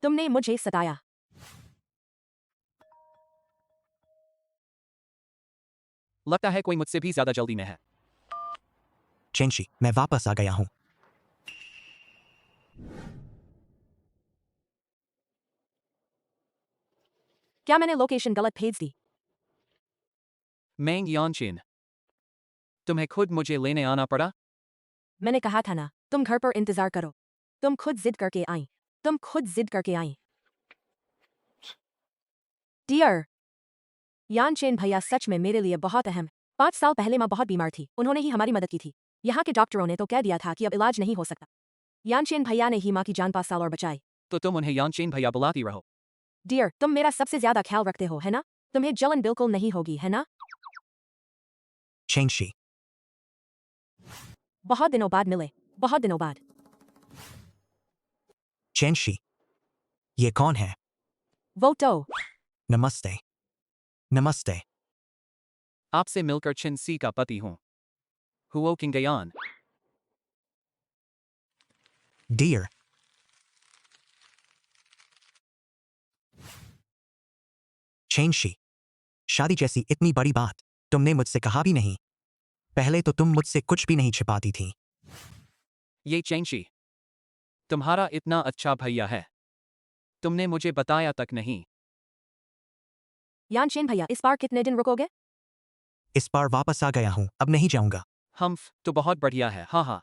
तुमने मुझे सताया। लगता है कोई मुझसे भी ज्यादा जल्दी में है। चेंशी, मैं वापस आ गया हूं। क्या मैंने लोकेशन गलत भेज दी? मैंग यानचिन, तुम्हें खुद मुझे लेने आना पड़ा? मैंने कहा था ना, तुम घर पर इंतजार करो। तुम खुद जिद करके आई। तुम खुद जिद करके आई। डियर यानचेन भैया सच में मेरे लिए बहुत अहम। 5 साल पहले माँ बहुत बीमार थी, उन्होंने ही हमारी मदद की थी। यहाँ के डॉक्टरों ने तो कह दिया था कि अब इलाज नहीं हो सकता। यानचेन भैया ने ही माँ की जान 5 साल और बचाई। तो तुम उन्हें यानचिन भैया बुलाती रहो। डियर तुम मेरा सबसे ज्यादा ख्याल रखते हो, है ना? तुम्हें जलन बिल्कुल नहीं होगी, है ना? चेंशी, बहुत दिनों बाद मिले, बहुत दिनों बाद। चेंशी, ये कौन है? वो तो नमस्ते। नमस्ते। आपसे मिलकर चिन सी का पति हूँ। हुओ किंगयान। डियर, चेंशी, शादी जैसी इतनी बड़ी बात तुमने मुझसे कहा भी नहीं। पहले तो तुम मुझसे कुछ भी नहीं छिपाती थी। ये चेंशी, तुम्हारा इतना अच्छा भैया है, तुमने मुझे बताया तक नहीं। यानचेन भैया इस बार कितने दिन रुकोगे? इस बार वापस आ गया हूं, अब नहीं जाऊंगा। तो बहुत बढ़िया है, हाँ हाँ।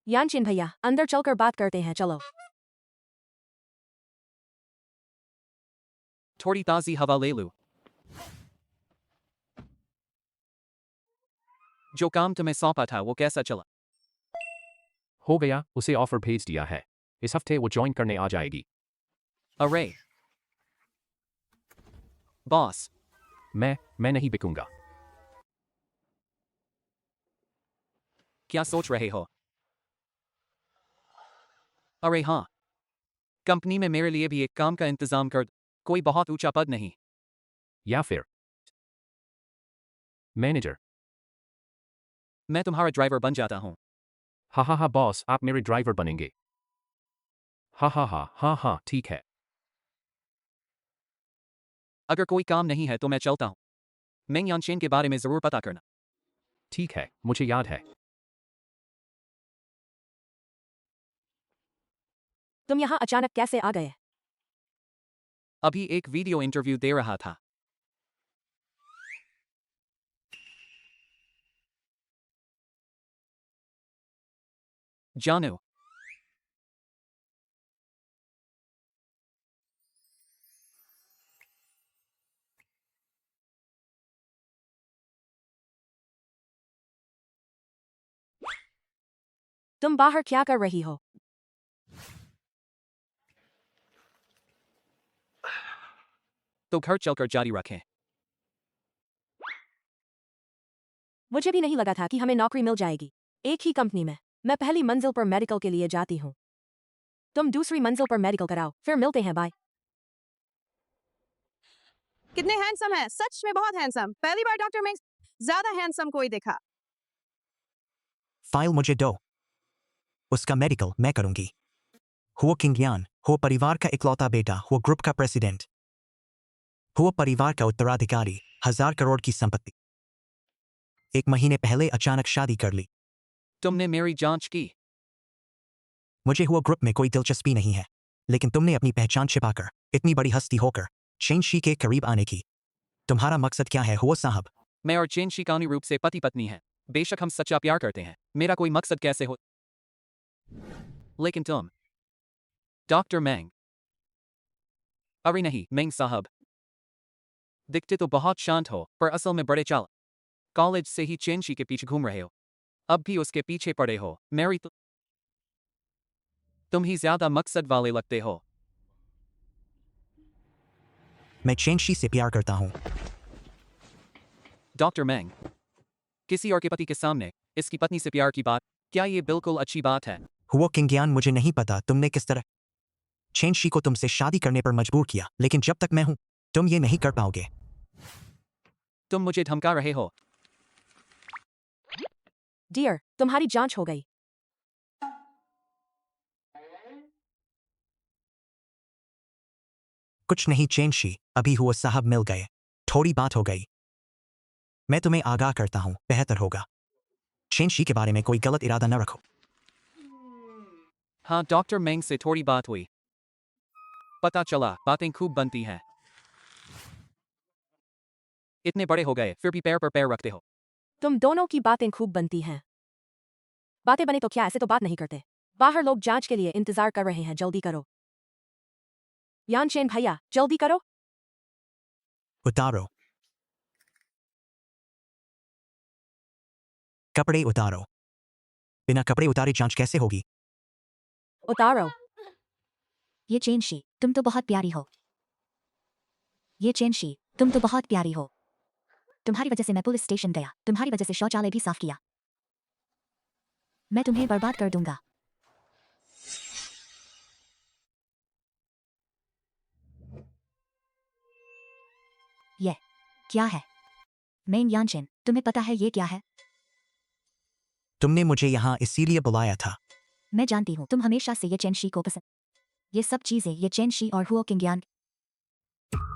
यानचेन भैया अंदर चलकर बात करते हैं, चलो। थोड़ी ताज़ी हवा ले लूं। जो काम तुम्हें सौंपा था वो कैसा चला? हो गया, उसे ऑफर भेज दिया है। इस हफ्ते वो ज्वाइन करने आ जाएगी। अरे बॉस, मैं नहीं बिकूंगा। क्या सोच रहे हो? अरे हाँ, कंपनी में मेरे लिए भी एक काम का इंतजाम कर दो। कोई बहुत ऊंचा पद नहीं। या फिर मैनेजर। मैं तुम्हारा ड्राइवर बन जाता हूँ। हा बॉस, आप मेरे ड्राइवर बनेंगे। हाँ, ठीक है। अगर कोई काम नहीं है तो मैं चलता हूँ। मेंग यानचेन के बारे में जरूर पता करना। ठीक है, मुझे याद है। तुम यहाँ अचानक कैसे आ गए? अभी एक वीडियो इंटरव्यू दे रहा था। जानू, तुम बाहर क्या कर रही हो? तो घर चलकर जारी रखें। मुझे भी नहीं लगा था कि हमें नौकरी मिल जाएगी एक ही कंपनी में। मैं पहली मंजिल पर मेडिकल के लिए जाती हूँ, तुम दूसरी मंजिल पर मेडिकल कराओ, फिर मिलते हैं, बाय। कितने हैंडसम है, सच में बहुत हैंडसम। पहली बार डॉक्टर में ज्यादा हैंडसम कोई देखा। फाइल मुझे दो, उसका मेडिकल मैं करूंगी। हुओ किंगयान, हो परिवार का इकलौता बेटा, हो ग्रुप का प्रेसिडेंट, हुओ परिवार का उत्तराधिकारी, 1000 करोड़ की संपत्ति। 1 महीने पहले अचानक शादी कर ली। तुमने मेरी जांच की? मुझे हुआ ग्रुप में कोई दिलचस्पी नहीं है, लेकिन तुमने अपनी पहचान छिपाकर इतनी बड़ी हस्ती होकर चेंशी के करीब आने की। तुम्हारा मकसद क्या है हुआ साहब? मैं और चेंशी कानूनी रूप से पति पत्नी हैं। बेशक हम सच्चा प्यार करते हैं, मेरा कोई मकसद कैसे हो? लेकिन तुम डॉक्टर मैंग। अरे नहीं मैंग साहब, दिखते तो बहुत शांत हो पर असल में बड़े चाल। कॉलेज से ही चेंशी के पीछे घूम रहे हो, अब भी उसके पीछे पड़े हो। मेरी तो तुम ही ज्यादा मकसद वाले लगते हो। मैं चेंशी से प्यार करता हूं। डॉक्टर मैंग, किसी और के पति के सामने इसकी पत्नी से प्यार की बात, क्या ये बिल्कुल अच्छी बात है? हुआ किंगयान, मुझे नहीं पता तुमने किस तरह चेंशी को तुमसे शादी करने पर मजबूर किया, लेकिन जब तक मैं हूं तुम ये नहीं कर पाओगे। तुम मुझे धमका रहे हो? डियर तुम्हारी जांच हो गई। कुछ नहीं चेंशी, अभी हुआ साहब मिल गए, थोड़ी बात हो गई। मैं तुम्हें आगाह करता हूं, बेहतर होगा चेंशी के बारे में कोई गलत इरादा न रखो। हाँ डॉक्टर मैंग से थोड़ी बात हुई, पता चला बातें खूब बनती हैं। इतने बड़े हो गए फिर भी पैर पर पैर रखते हो। तुम दोनों की बातें खूब बनती हैं। बातें बने तो क्या, ऐसे तो बात नहीं करते। बाहर लोग जांच के लिए इंतजार कर रहे हैं, जल्दी करो। यानचेन भैया, जल्दी करो। उतारो। कपड़े उतारो। बिना कपड़े उतारे जांच कैसे होगी? उतारो। ये चेनशी, तुम तो बहुत प्यारी हो। ये चेनशी, तुम तो बहुत प्यारी हो। तुम्हारी वजह से मैं पुलिस स्टेशन गया, तुम्हारी वजह से शौचालय भी साफ किया। मैं तुम्हें बर्बाद कर दूंगा। ये क्या है? मेन यानचेन, तुम्हें पता है ये क्या है? तुमने मुझे यहाँ इसीलिए बुलाया था। मैं जानती हूँ तुम हमेशा से ये चेनशी को पसंद। ये सब चीजें ये चेनशी और हुओ किंगयान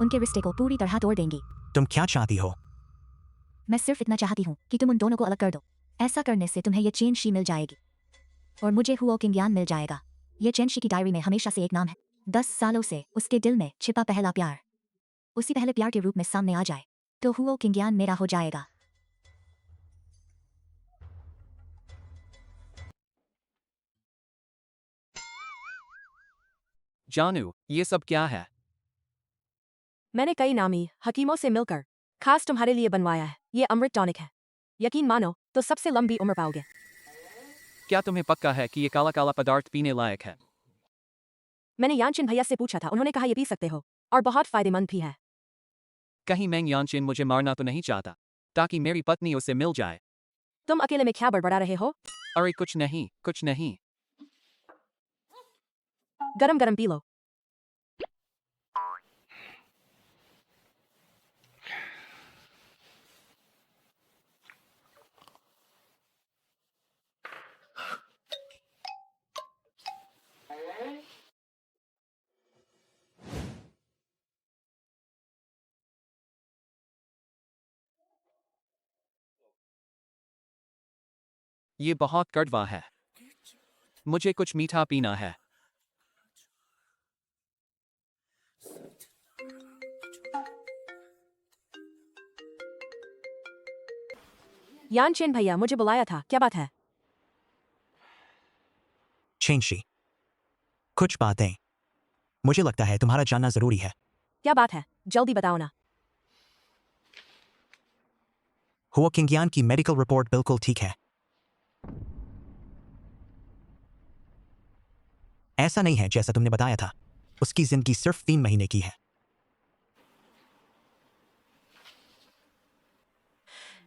उनके रिश्ते को पूरी तरह तोड़ देंगी। तुम क्या चाहती हो? मैं सिर्फ इतना चाहती हूँ कि तुम उन दोनों को अलग कर दो। ऐसा करने से तुम्हें ये चेनशी मिल जाएगी और मुझे हुओ किंगयान मिल जाएगा। ये चेनशी की डायरी में हमेशा से एक नाम है। 10 सालों से उसके दिल में छिपा पहला प्यार उसी पहले प्यार के रूप में सामने आ जाए तो हुओ किंगयान मेरा हो जाएगा। जानू, ये सब क्या है? मैंने कई नामी हकीमों से मिलकर खास तुम्हारे लिए बनवाया है। ये अमृत टॉनिक है, यकीन मानो तो सबसे लंबी उम्र पाओगे। क्या तुम्हें पक्का है कि ये काला काला पदार्थ पीने लायक है? मैंने यानचिन भैया से पूछा था, उन्होंने कहा ये पी सकते हो और बहुत फायदेमंद भी है। कहीं मेंग यानचिन मुझे मारना तो नहीं चाहता ताकि मेरी पत्नी उसे मिल जाए? तुम अकेले में क्या बड़बड़ा रहे हो? अरे कुछ नहीं, कुछ नहीं। गरम गरम पी लो। ये बहुत कड़वा है, मुझे कुछ मीठा पीना है। यानचिन भैया, मुझे बुलाया था, क्या बात है? चेनशी, कुछ बातें मुझे लगता है तुम्हारा जानना जरूरी है। क्या बात है, जल्दी बताओ ना। हुओ किंगयान की मेडिकल रिपोर्ट बिल्कुल ठीक है। ऐसा नहीं है जैसा तुमने बताया था। उसकी जिंदगी सिर्फ 3 महीने की है।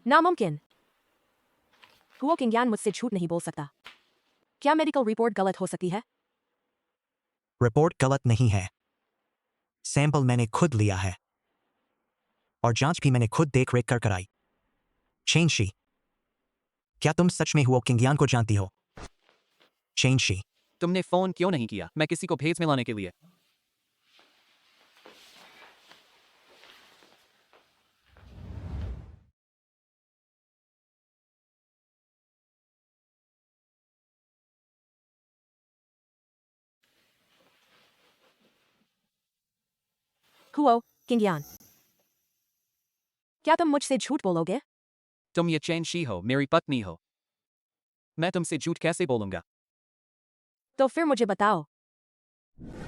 नामुमकिन। हुओ किंगयान मुझसे झूठ नहीं बोल सकता। क्या मेडिकल रिपोर्ट गलत हो सकती है? रिपोर्ट गलत नहीं है। सैंपल मैंने खुद लिया है और जांच भी मैंने खुद देख रेख कर कराई। चेनशी, क्या तुम सच में हुओ किंगयान को जानती हो? चेनशी, तुमने फोन क्यों नहीं किया? मैं किसी को भेज मिलाने के लिए। हुओ किंगयान, क्या तुम मुझसे झूठ बोलोगे? तुम ये चेनशी हो, मेरी पत्नी हो। मैं तुमसे झूठ कैसे बोलूंगा? तो फिर मुझे बताओ,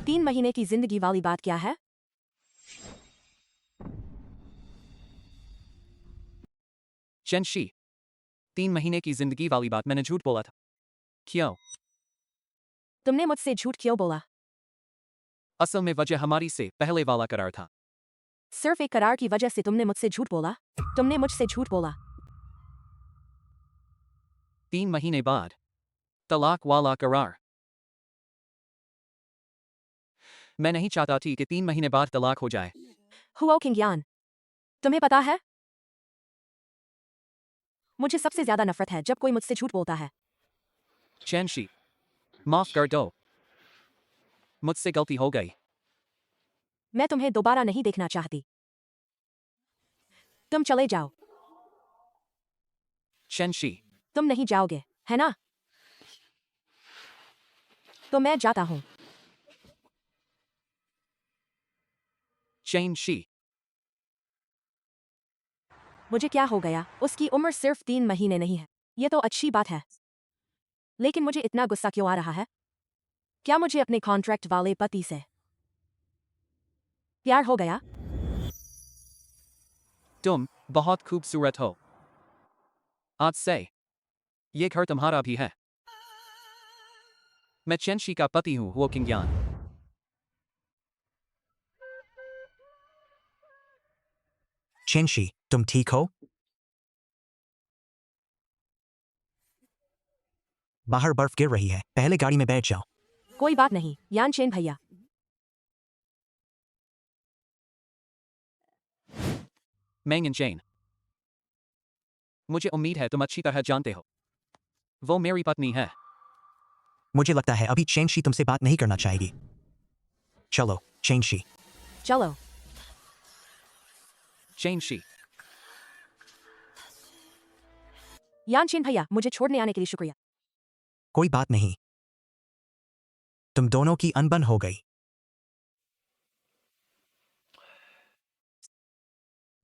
3 महीने की जिंदगी वाली बात क्या है? चेनशी, 3 महीने की जिंदगी वाली बात मैंने झूठ बोला था। क्यों? तुमने मुझसे झूठ क्यों बोला? असल में वजह हमारी से पहले वाला करार था। सिर्फ एक करार की वजह से तुमने मुझसे झूठ बोला? तुमने मुझसे झूठ बोला। 3 महीने बाद तलाक वाला करार। मैं नहीं चाहता थी कि 3 महीने बाद तलाक हो जाए। हुओ किंगयान, तुम्हें पता है, मुझे सबसे ज्यादा नफरत है जब कोई मुझसे झूठ बोलता है। चेनशी, माफ कर दो, मुझसे गलती हो गई। मैं तुम्हें दोबारा नहीं देखना चाहती। तुम चले जाओ। चेनशी, तुम नहीं जाओगे, है ना? तो मैं जाता हूं। Chain she. मुझे क्या हो गया? उसकी उम्र सिर्फ 3 महीने नहीं है। ये तो अच्छी बात है। लेकिन मुझे इतना गुस्सा क्यों आ रहा है? क्या मुझे अपने कॉन्ट्रैक्ट वाले पति से प्यार हो गया? तुम बहुत खूबसूरत हो। आज से ये घर तुम्हारा भी है। मैं चेंशी का पति हूँ, वो किंग्यान। चेंशी, तुम ठीक हो? बाहर बर्फ गिर रही है, पहले गाड़ी में बैठ जाओ। कोई बात नहीं, यानचेन भैया। मैंग एंड चेन, मुझे उम्मीद है तुम अच्छी तरह जानते हो वो मेरी पत्नी है। मुझे लगता है अभी चेंशी तुमसे बात नहीं करना चाहेगी। चलो, चेंशी। चलो। चेंशी, यानचेन भैया, मुझे छोड़ने आने के लिए शुक्रिया। कोई बात नहीं। तुम दोनों की अनबन हो गई।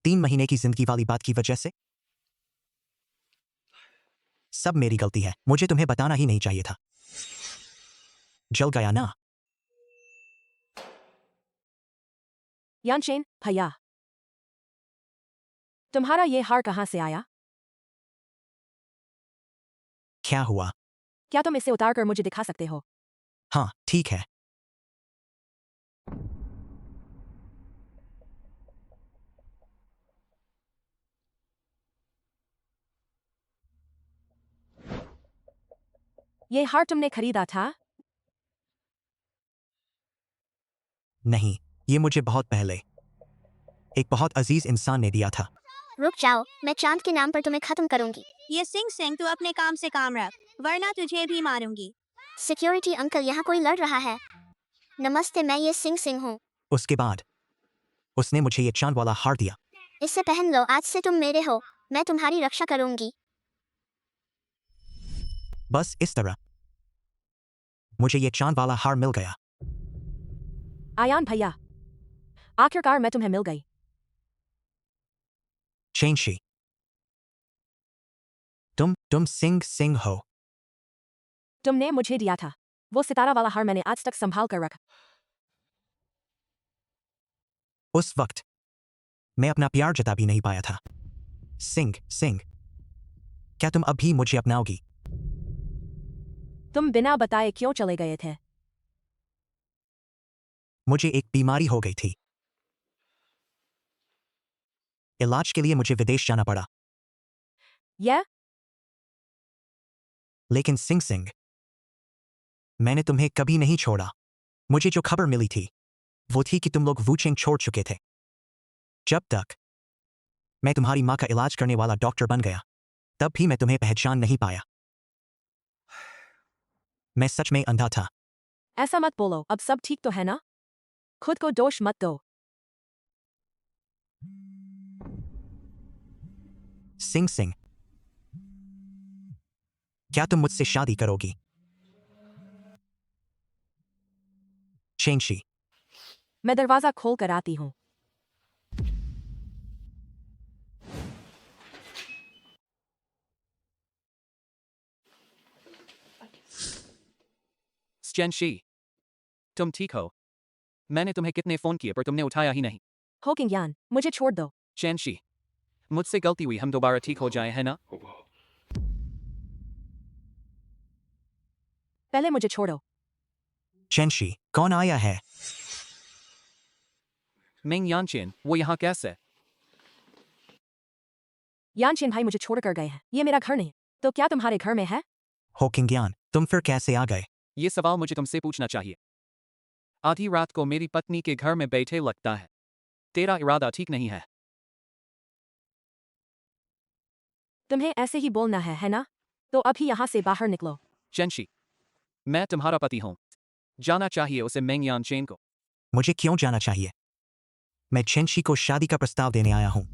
3 महीने की जिंदगी वाली बात की वजह से सब मेरी गलती है। मुझे तुम्हें बताना ही नहीं चाहिए था। जल गया ना? यानचेन भैया, तुम्हारा ये हार कहाँ से आया? क्या हुआ? क्या तुम इसे उतार कर मुझे दिखा सकते हो? हाँ, ठीक है। ये हार तुमने खरीदा था? नहीं, ये मुझे बहुत पहले एक बहुत अजीज इंसान ने दिया था। रुक जाओ, मैं चांद के नाम पर तुम्हें खत्म करूंगी। ये सिंह सिंह, तू अपने काम से काम रख, वरना तुझे भी मारूंगी। सिक्योरिटी अंकल, यहाँ कोई लड़ रहा है। नमस्ते, मैं ये सिंह सिंह हूँ। उसके बाद उसने मुझे ये चांद वाला हार दिया। इसे पहन लो, आज से तुम मेरे हो। मैं तुम्हारी रक्षा करूंगी। बस इस तरह मुझे ये चांद वाला हार मिल गया। आयान भैया, आखिरकार मैं तुम्हें मिल गई। चेंशी, तुम सिंह सिंह हो। तुमने मुझे दिया था वो सितारा वाला हार, मैंने आज तक संभाल कर रखा। उस वक्त मैं अपना प्यार जता भी नहीं पाया था। सिंह सिंह, क्या तुम अब भी मुझे अपनाओगी? तुम बिना बताए क्यों चले गए थे? मुझे एक बीमारी हो गई थी। इलाज के लिए मुझे विदेश जाना पड़ा। यह लेकिन सिंह सिंह, मैंने तुम्हें कभी नहीं छोड़ा। मुझे जो खबर मिली थी वो थी कि तुम लोग वुचेंग छोड़ चुके थे। जब तक मैं तुम्हारी माँ का इलाज करने वाला डॉक्टर बन गया, तब भी मैं तुम्हें पहचान नहीं पाया। मैं सच में अंधा था। ऐसा मत बोलो, अब सब ठीक तो है ना? खुद को दोष मत दो। सिंह सिंह, क्या तुम मुझसे शादी करोगी? चेंशी, मैं दरवाजा खोल कर आती हूँ। चेंशी, तुम ठीक हो? मैंने तुम्हें कितने फोन किए पर तुमने उठाया ही नहीं। हो किंग्यान, मुझे छोड़ दो। चेंशी, मुझसे गलती हुई, हम दोबारा ठीक हो जाए, है ना? पहले मुझे छोड़ो। चेंशी, कौन आया है? मेंग यानचेन, वो यहाँ कैसे? यानचेन भाई मुझे छोड़ कर गए हैं। ये मेरा घर नहीं, तो क्या तुम्हारे घर में है? हो किंग्यान, तुम फिर कैसे आ गए? ये सवाल मुझे तुमसे पूछना चाहिए। आधी रात को मेरी पत्नी के घर में बैठे लगता है तेरा इरादा ठीक नहीं है। तुम्हें ऐसे ही बोलना है ना? तो अभी यहाँ से बाहर निकलो। चेंशी, मैं तुम्हारा पति हूँ। जाना चाहिए उसे मेंग यानचेन को। मुझे क्यों जाना चाहिए? मैं चेंशी को शादी का प्रस्ताव देने आया हूं।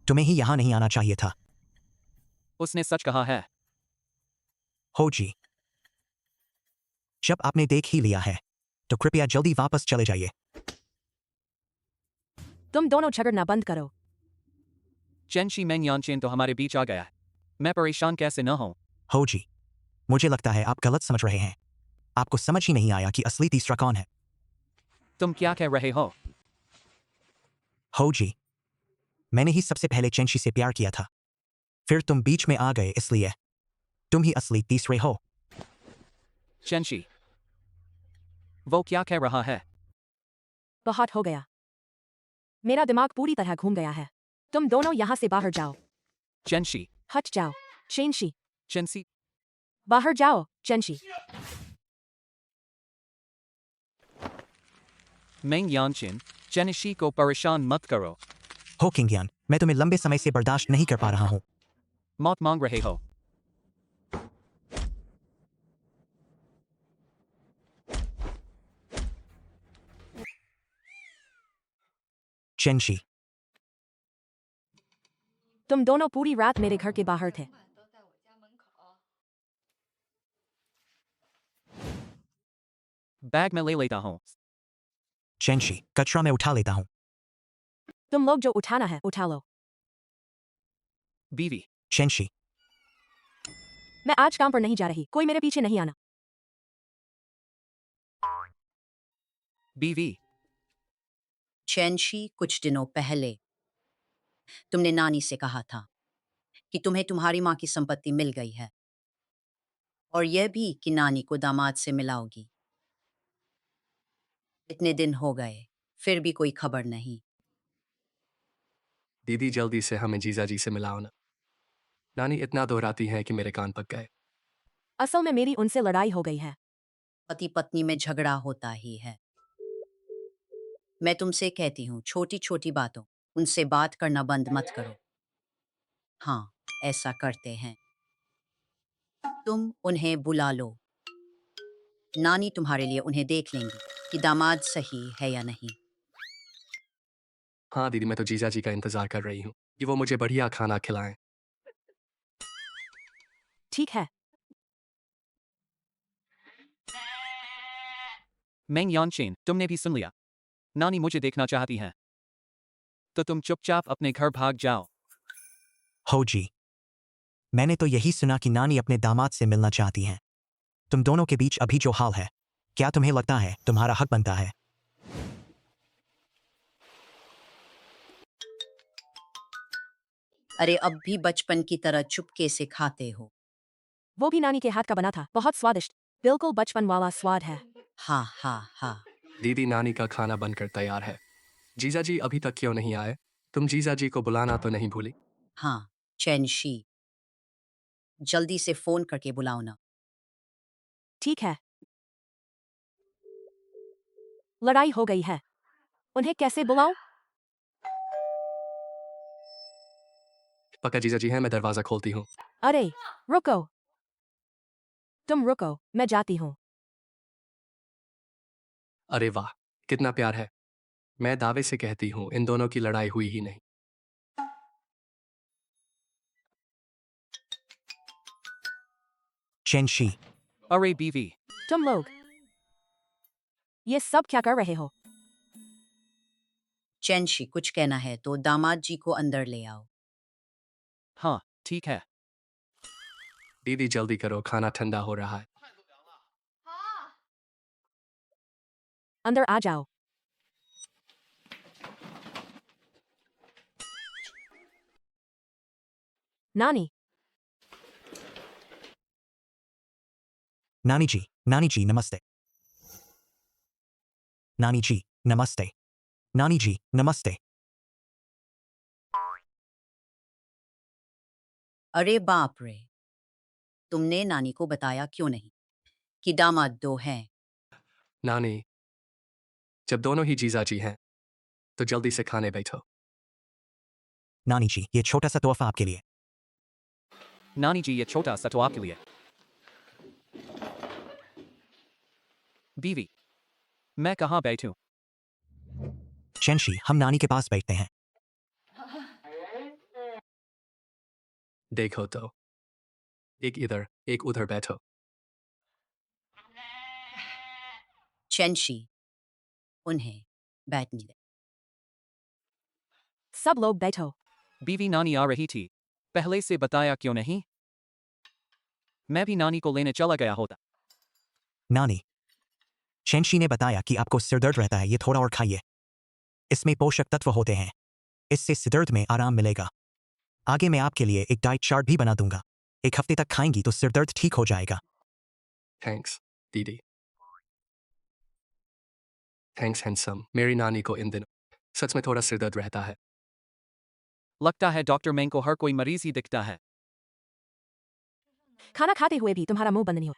तुम्हें ही यहां नहीं आना चाहिए था। उसने सच कहा है। हो जी, जब आपने देख ही लिया है तो कृपया जल्दी वापस चले जाइए। तुम दोनों झगड़ना बंद करो। चेंशी मेंग यानचेन तो हमारे बीच आ गया है। मैं परेशान कैसे न हूं। हो जी, मुझे लगता है आप गलत समझ रहे हैं। आपको समझ ही नहीं आया कि असली तीसरा कौन है। तुम क्या कह रहे हो? हो जी, मैंने ही सबसे पहले चेंशी से प्यार किया था, फिर तुम बीच में आ गए, इसलिए तुम ही असली तीसरे हो। चेंशी, वो क्या कह रहा है? बहुत हो गया। मेरा दिमाग पूरी तरह घूम गया है। तुम दोनों यहाँ से बाहर जाओ। चेंशी, हट जाओ। चेंशी, चेंसी, बाहर जाओ। चेंशी, मेंग यानचेन, चेंशी को परेशान मत करो। हो किंगयान, मैं तुम्हें लंबे समय से बर्दाश्त नहीं कर पा रहा हूँ। मौत मांग रहे हो। चेंशी, तुम दोनों पूरी रात मेरे घर के बाहर थे। बैग में ले लेता हूं। चेंशी, कचरा मैं उठा लेता हूँ। तुम लोग जो उठाना है उठा लो। बीवी, चेंशी, मैं आज काम पर नहीं जा रही, कोई मेरे पीछे नहीं आना। बीवी, चेंशी, कुछ दिनों पहले तुमने नानी से कहा था कि तुम्हें तुम्हारी माँ की संपत्ति मिल गई है और यह भी कि नानी को दामाद से मिलाओगी। इतने दिन हो गए, फिर भी कोई खबर नहीं। दीदी जल्दी से हमें जीजा जी से मिलाओ ना। नानी इतना दोहराती है कि मेरे कान पक गए। असल में मेरी उनसे लड़ाई हो गई है। पति पत्नी में झगड़ा होता ही है। मैं तुमसे कहती हूँ, छोटी छोटी बातों उनसे बात करना बंद मत करो। हाँ, ऐसा करते हैं। तुम उन्हें बुला लो। नानी तुम्हारे लिए उन्हें देख लेंगी कि दामाद सही है या नहीं। हाँ दीदी, मैं तो जीजा जी का इंतजार कर रही हूँ कि वो मुझे बढ़िया खाना खिलाएं। ठीक है। मेंग यानचेन, तुमने भी सुन लिया। नानी मुझे देखना चाहती है, तो तुम चुपचाप अपने घर भाग जाओ। हो जी, मैंने तो यही सुना कि नानी अपने दामाद से मिलना चाहती हैं। तुम दोनों के बीच अभी जो हाल है, क्या तुम्हें लगता है तुम्हारा हक बनता है? अरे अब भी बचपन की तरह चुपके से खाते हो। वो भी नानी के हाथ का बना था, बहुत स्वादिष्ट, बिल्कुल बचपन वाला स्वाद है। हाँ हाँ हाँ। दीदी, नानी का खाना बनकर तैयार है। जीजा जी अभी तक क्यों नहीं आए? तुम जीजा जी को बुलाना तो नहीं भूली? हाँ, चेंशी, जल्दी से फोन करके बुलाओ ना। ठीक है। लड़ाई हो गई है, उन्हें कैसे बुलाऊं? पक्का जीजा जी हैं, मैं दरवाजा खोलती हूँ। अरे रुको, तुम रुको, मैं जाती हूँ। अरे वाह, कितना प्यार है। मैं दावे से कहती हूँ, इन दोनों की लड़ाई हुई ही नहीं। चेंशी, अरे बीवी, तुम लोग ये सब क्या कर रहे हो? चेंशी, कुछ कहना है तो दामाद जी को अंदर ले आओ। हाँ, ठीक है। दीदी जल्दी करो, खाना ठंडा हो रहा है। अंदर आ जाओ। नानी, नानी जी नमस्ते। नानी जी नमस्ते। नानी जी नमस्ते। अरे बाप रे, तुमने नानी को बताया क्यों नहीं कि दामाद दो हैं? नानी, जब दोनों ही जीजा जी हैं, तो जल्दी से खाने बैठो। नानी जी, ये छोटा सा तोहफा आपके लिए। नानी जी, ये छोटा सा तो आपके लिए। बीवी, मैं कहाँ बैठूं? चेंशी, हम नानी के पास बैठते हैं। देखो तो, एक इधर एक उधर बैठो। चेंशी, उन्हें बैठने दे। सब लोग बैठो। बीवी नानी आ रही थी, पहले से बताया क्यों नहीं? मैं भी नानी को लेने चला गया होता। नानी, चेंशी ने बताया कि आपको सिरदर्द रहता है, ये थोड़ा और खाइए। इसमें पोषक तत्व होते हैं, इससे सिरदर्द में आराम मिलेगा। आगे मैं आपके लिए एक डाइट चार्ट भी बना दूंगा, 1 हफ्ते तक खाएंगी तो सिरदर्द ठीक हो जाएगा। थैंक्स दीदी। Thanks handsome. मेरी नानी को इन दिनों सच में थोड़ा सिर दर्द रहता है। लगता है डॉक्टर मेंग को हर कोई मरीज ही दिखता है। खाना खाते हुए भी तुम्हारा मुंह बंद नहीं हो।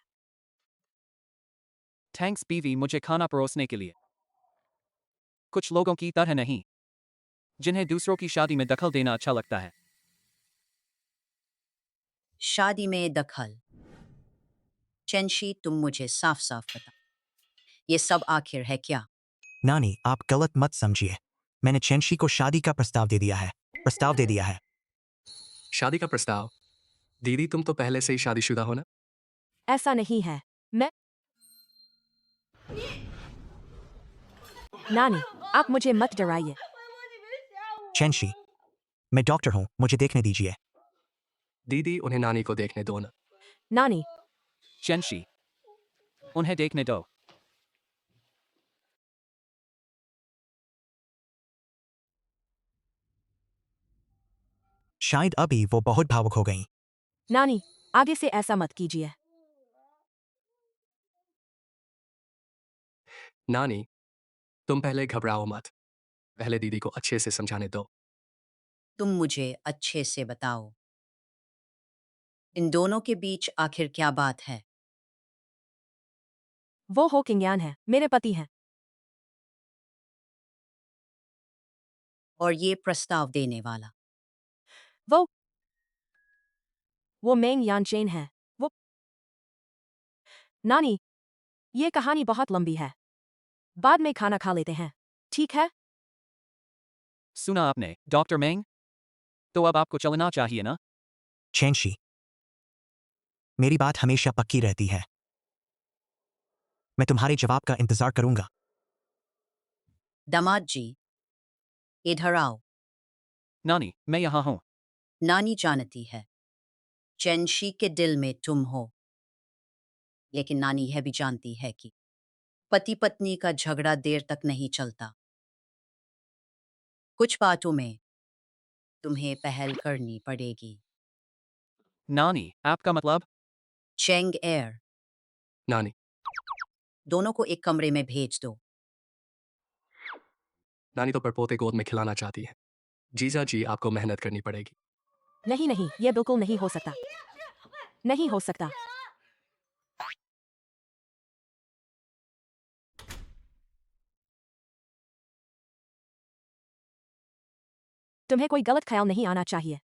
थैंक्स बीवी, मुझे खाना परोसने के लिए। कुछ लोगों की तरह नहीं, जिन्हें दूसरों की शादी में दखल देना अच्छा लगता है। शादी में दखल। चेंशी, तुम मुझे साफ साफ बता, ये सब आखिर है क्या? नानी, आप गलत मत समझिए, मैंने चेंशी को शादी का प्रस्ताव दे दिया है। शादी का प्रस्ताव? दीदी, तुम तो पहले से ही शादीशुदा हो ना? ऐसा नहीं है। मैं नानी, आप मुझे मत डराइए। चेंशी, मैं डॉक्टर हूं, मुझे देखने दीजिए। दीदी, उन्हें नानी को देखने दो ना। नानी, चेंशी, उन्हें देखने दो। शायद अभी वो बहुत भावुक हो गई। नानी, आगे से ऐसा मत कीजिए। नानी, तुम पहले घबराओ मत, पहले दीदी को अच्छे से समझाने दो। तुम मुझे अच्छे से बताओ, इन दोनों के बीच आखिर क्या बात है? वो हो किंग्यान है, मेरे पति हैं। और ये प्रस्ताव देने वाला? वो मेंग यानचेन है। वो नानी, ये कहानी बहुत लंबी है, बाद में खाना खा लेते हैं, ठीक है? सुना आपने, डॉक्टर मेंग? तो अब आपको चलना चाहिए ना? चेंशी, मेरी बात हमेशा पक्की रहती है, मैं तुम्हारे जवाब का इंतजार करूंगा। दामाद जी, इधर आओ। नानी, मैं यहाँ हूँ। नानी जानती है, चेंशी के दिल में तुम हो, लेकिन नानी यह भी जानती है कि पति पत्नी का झगड़ा देर तक नहीं चलता। कुछ बातों में तुम्हें पहल करनी पड़ेगी। नानी, आपका मतलब? चेंग एयर, नानी, दोनों को एक कमरे में भेज दो। नानी तो परपोते गोद में खिलाना चाहती है। जीजा जी, आपको मेहनत करनी पड़ेगी। नहीं नहीं, ये बिल्कुल नहीं हो सकता। नहीं हो सकता। तुम्हें कोई गलत ख्याल नहीं आना चाहिए,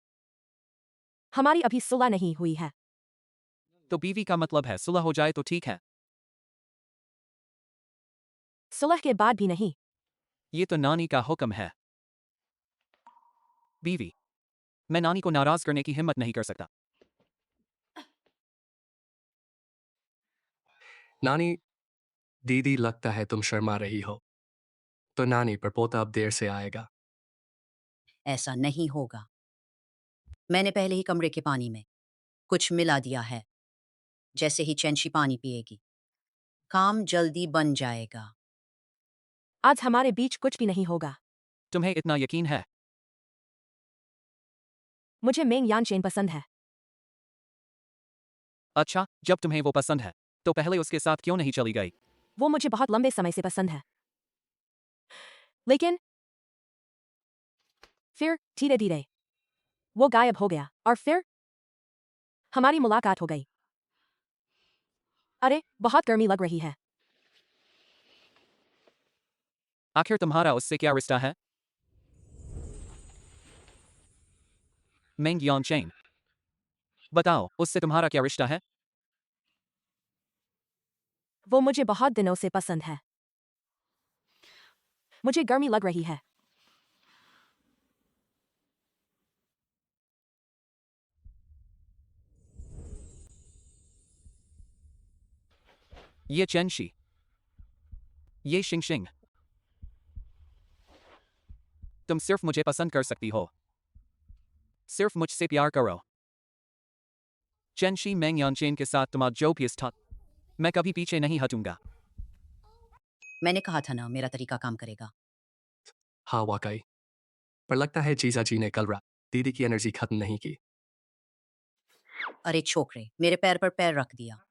हमारी अभी सुलह नहीं हुई है। तो बीवी का मतलब है सुलह हो जाए तो ठीक है। सुलह के बाद भी नहीं। ये तो नानी का हुक्म है। बीवी, मैं नानी को नाराज करने की हिम्मत नहीं कर सकता। नानी, दीदी, लगता है तुम शर्मा रही हो, तो नानी, परपोता अब देर से आएगा। ऐसा नहीं होगा, मैंने पहले ही कमरे के पानी में कुछ मिला दिया है। जैसे ही चेंशी पानी पिएगी, काम जल्दी बन जाएगा। आज हमारे बीच कुछ भी नहीं होगा। तुम्हें इतना यकीन है? मुझे मेंग यानचेन पसंद है। अच्छा, जब तुम्हें वो पसंद है, तो पहले उसके साथ क्यों नहीं चली गई? वो मुझे बहुत लंबे समय से पसंद है, लेकिन फिर धीरे धीरे वो गायब हो गया और फिर हमारी मुलाकात हो गई। अरे, बहुत गर्मी लग रही है। आखिर तुम्हारा उससे क्या रिश्ता है? मेंग यानचेन, बताओ, उससे तुम्हारा क्या रिश्ता है? वो मुझे बहुत दिनों से पसंद है। मुझे गर्मी लग रही है। ये चेंशी, ये शिंग शिंग। तुम सिर्फ मुझे पसंद कर सकती हो, सिर्फ मुझसे प्यार करो। चेंशी मेंग यानचेन के साथ तुम्हारा जो भी था, मैं कभी पीछे नहीं हटूंगा। मैंने कहा था ना मेरा तरीका काम करेगा। हाँ वाकई, पर लगता है जीजा जी ने कल रात दीदी की एनर्जी खत्म नहीं की। अरे छोकरे, मेरे पैर पर पैर रख दिया।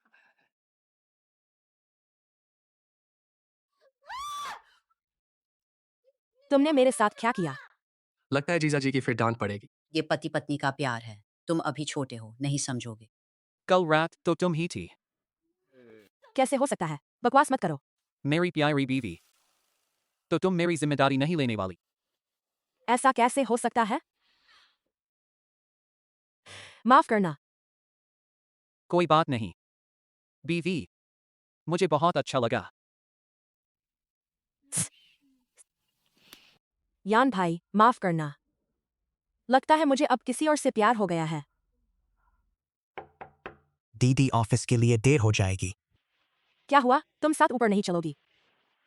तुमने मेरे साथ क्या किया? लगता है जीजा जी की फिर डांट पड़ेगी। ये पति पत्नी का प्यार है, तुम अभी छोटे हो, नहीं समझोगे। कल रात तो तुम ही थी, कैसे हो सकता है? बकवास मत करो। मेरी प्यारी बीवी। तो तुम मेरी जिम्मेदारी नहीं लेने वाली? ऐसा कैसे हो सकता है? माफ करना। कोई बात नहीं बीवी, मुझे बहुत अच्छा लगा। यान भाई, माफ करना। लगता है मुझे अब किसी और से प्यार हो गया है। दीदी ऑफिस के लिए देर हो जाएगी। क्या हुआ? तुम साथ ऊपर नहीं चलोगी?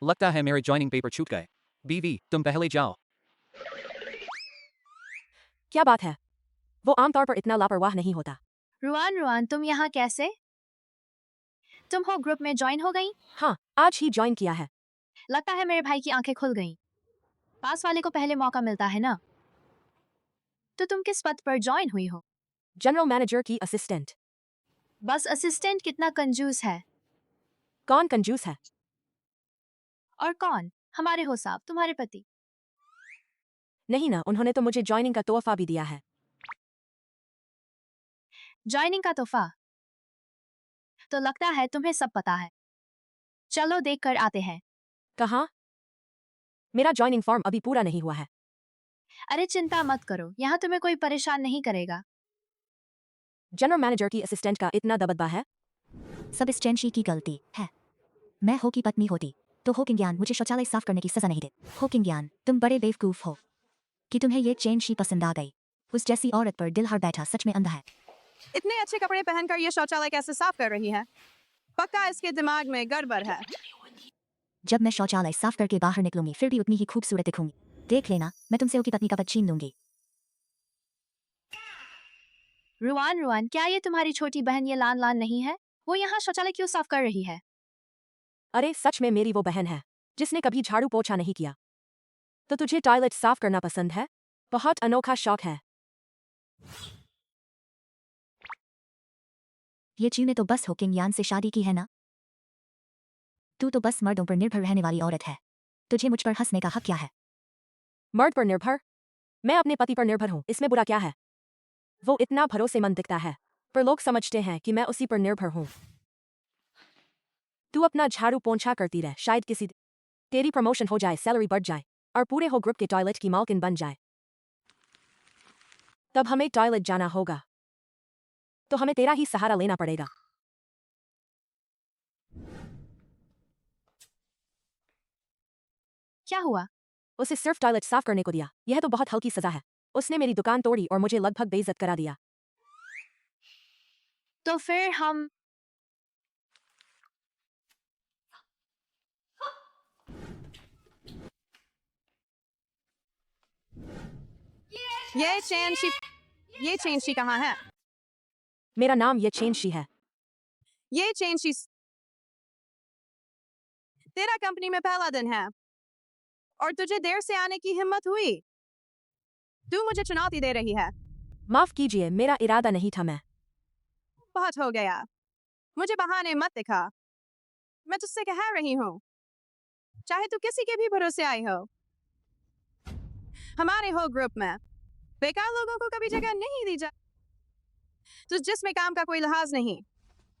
लगता है मेरे ज्वाइनिंग पेपर छूट गए। बीवी, तुम पहले जाओ। क्या बात है? वो आमतौर पर इतना लापरवाह नहीं होता। रुआन रुआन, तुम यहाँ कैसे? तुम हो ग्रुप में ज्वाइन हो गई? हाँ, आज ही ज्वाइन किया है। लगता है मेरे भाई की आंखें खुल गईं। पास वाले को पहले मौका मिलता है ना। तो तुम किस पद पर ज्वाइन हुई हो? जनरल मैनेजर की असिस्टेंट। बस असिस्टेंट कितना कंजूस है। कौन कंजूस है? और कौन? हमारे हो साहब, तुम्हारे पति। नहीं ना, उन्होंने तो मुझे ज्वाइनिंग का तोहफा भी दिया है। ज्वाइनिंग का तोहफा? तो लगता है तुम्हें सब पता है। चलो देख कर आते हैं। कहाँ? मेरा ज्वाइनिंग फॉर्म अभी पूरा नहीं हुआ है। अरे चिंता मत करो, यहाँ तुम्हें कोई परेशान नहीं करेगा। जनरल मैनेजर की असिस्टेंट का इतना दबदबा है। सब इस चेंशी की गलती है। मैं हो की पत्नी होती तो हो किंग यान मुझे शौचालय साफ करने की सजा नहीं दे। हो किंग यान, तुम बड़े बेवकूफ हो कि तुम्हें ये चेंशी पसंद आ गई। उस जैसी औरत पर दिल हार बैठा सच में अंधा है। इतने अच्छे कपड़े पहनकर ये शौचालय कैसे साफ कर रही है? पक्का इसके दिमाग में गड़बड़ है। जब मैं शौचालय साफ करके बाहर निकलूंगी फिर भी उतनी ही खूबसूरत दिखूंगी। देख लेना, मैं तुमसे हो की पत्नी का पद छीन लूंगी। रुआन रुआन, क्या ये तुम्हारी छोटी बहन ये लान लान नहीं है? वो यहाँ शौचालय क्यों साफ कर रही है? अरे सच में मेरी वो बहन है जिसने कभी झाड़ू पोछा नहीं किया। तो तुझे टॉयलेट साफ करना पसंद है? बहुत अनोखा शौक है। ये चीज ने तो बस हो किंग यान से शादी की है ना। तू तो बस मर्दों पर निर्भर रहने वाली औरत है। तुझे मुझ पर हंसने का हक क्या है? मर्द पर निर्भर? मैं अपने पति पर निर्भर हूँ, इसमें बुरा क्या है? वो इतना भरोसेमंद दिखता है, पर लोग समझते हैं कि मैं उसी पर निर्भर हूँ। तू अपना झाड़ू पोंछा करती रह, शायद किसी तेरी प्रमोशन हो जाए, सैलरी बढ़ जाए और पूरे हो ग्रुप के टॉयलेट की मालकिन बन जाए। तब हमें टॉयलेट जाना होगा तो हमें तेरा ही सहारा लेना पड़ेगा। क्या हुआ? उसे सिर्फ टॉयलेट साफ करने को दिया, यह तो बहुत हल्की सजा है। उसने मेरी दुकान तोड़ी और मुझे लगभग बेइज्जत करा दिया। तो फिर हम ये चेंशी कहाँ है? मेरा नाम ये चेंशी है। ये चेंशी तेरा कंपनी में पहला दिन है और तुझे देर से आने की हिम्मत हुई? तू मुझे चुनौती दे रही है। माफ कीजिए, मेरा इरादा नहीं था। मैं बहुत हो गया, मुझे बहाने मत दिखा। मैं तुझसे कह रही हूँ, चाहे तू किसी के भी भरोसे आई हो, हमारे हो ग्रुप में बेकार लोगों को कभी जगह नहीं दी जा। तो जिसमें काम का कोई लिहाज नहीं,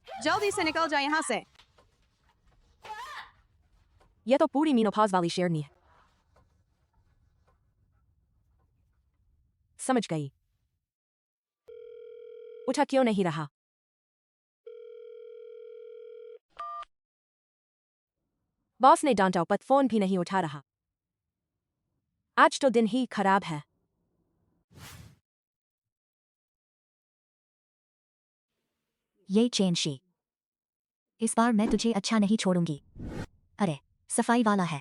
जल्दी से निकल जा यहाँ से। यह तो पूरी मीनोपॉज वाली शेरनी है। समझ गई। उठा क्यों नहीं रहा? बॉस ने डांटा पर फोन भी नहीं उठा रहा। आज तो दिन ही खराब है। ये चेंशी, इस बार मैं तुझे अच्छा नहीं छोड़ूंगी। अरे सफाई वाला है।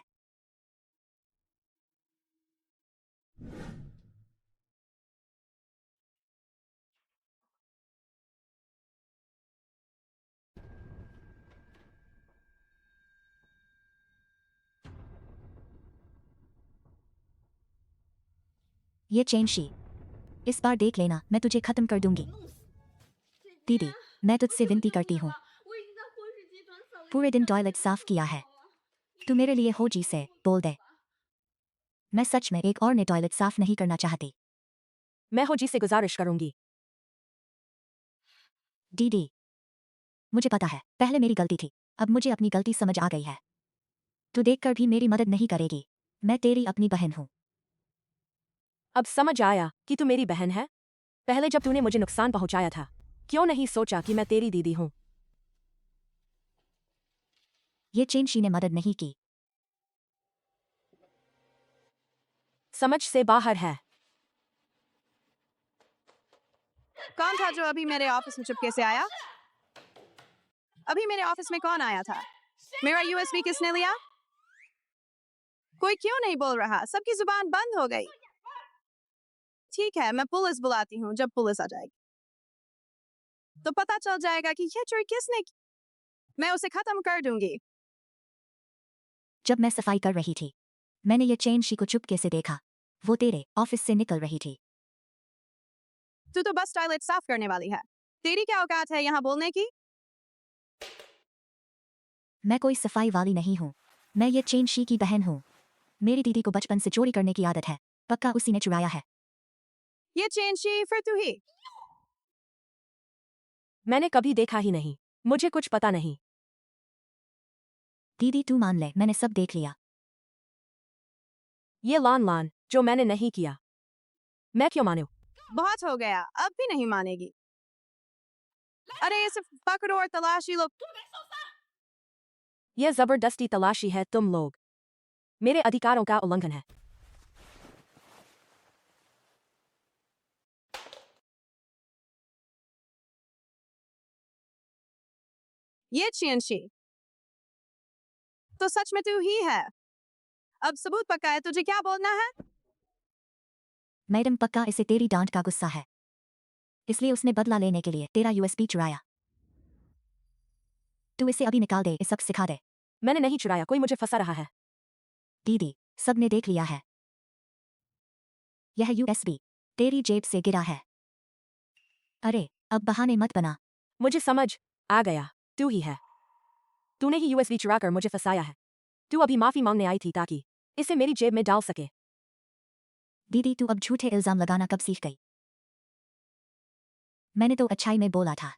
ये चेन शी, इस बार देख लेना, मैं तुझे खत्म कर दूंगी। दीदी, मैं तुझसे विनती करती हूँ, पूरे दिन टॉयलेट साफ किया है, तू मेरे लिए हो जी से बोल दे। मैं सच में एक और ने टॉयलेट साफ नहीं करना चाहती। मैं हो जी से गुजारिश करूंगी। दीदी, मुझे पता है पहले मेरी गलती थी, अब मुझे अपनी गलती समझ आ गई है। तू देखकर भी मेरी मदद नहीं करेगी, मैं तेरी अपनी बहन हूँ। अब समझ आया कि तू मेरी बहन है। पहले जब तूने मुझे नुकसान पहुंचाया था, क्यों नहीं सोचा कि मैं तेरी दीदी हूं? ये चेनशी ने मदद नहीं की। समझ से बाहर है। कौन था जो अभी मेरे ऑफिस में चुपके से आया? अभी मेरे ऑफिस में कौन आया था? मेरा यूएसबी किसने लिया? कोई क्यों नहीं बोल रहा? सबकी जुबान बंद हो गई। ठीक है, मैं पुलिस बुलाती हूँ। जब पुलिस आ जाएगी तो पता चल जाएगा कि यह चोरी किसने की। मैं उसे खत्म कर दूंगी। जब मैं सफाई कर रही थी, मैंने ये चेनशी को चुपके से देखा, वो तेरे ऑफिस से निकल रही थी। तू तो बस टॉयलेट साफ करने वाली है। तेरी क्या औकात है यहाँ बोलने की? मैं कोई सफाई वाली नहीं हूँ, मैं ये चेनशी की बहन हूँ। मेरी दीदी को बचपन से चोरी करने की आदत है, पक्का उसी ने चुराया है। ये चेनशी फिर तू ही? मैंने कभी देखा ही नहीं, मुझे कुछ पता नहीं। दीदी तू मान ले, मैंने सब देख लिया। ये लान जो मैंने नहीं किया, मैं क्यों मानूं? बहुत हो गया, अब भी नहीं मानेगी। अरे इसे पकड़ो और तलाशी लो। यह जबरदस्ती तलाशी है, तुम लोग। मेरे अधिकारों का उल्लंघन है। ये चेनशी तो सच में तू ही है। अब सबूत पक्का है, तुझे क्या बोलना है? मैडम पक्का इसे तेरी डांट का गुस्सा है, इसलिए उसने बदला लेने के लिए तेरा यूएसबी चुराया। तू इसे अभी निकाल दे, इस सबक सिखा दे। मैंने नहीं चुराया, कोई मुझे फंसा रहा है। दीदी, सबने देख लिया है, यह यूएसबी तेरी जेब से गिरा है। अरे अब बहाने मत बना। मुझे समझ आ गया, तू ही है। तूने ही यूएसबी चुराकर मुझे फंसाया है। तू अभी माफी मांगने आई थी ताकि इसे मेरी जेब में डाल सके। दीदी तू अब झूठे इल्जाम लगाना कब सीख गई? मैंने तो अच्छाई में बोला था,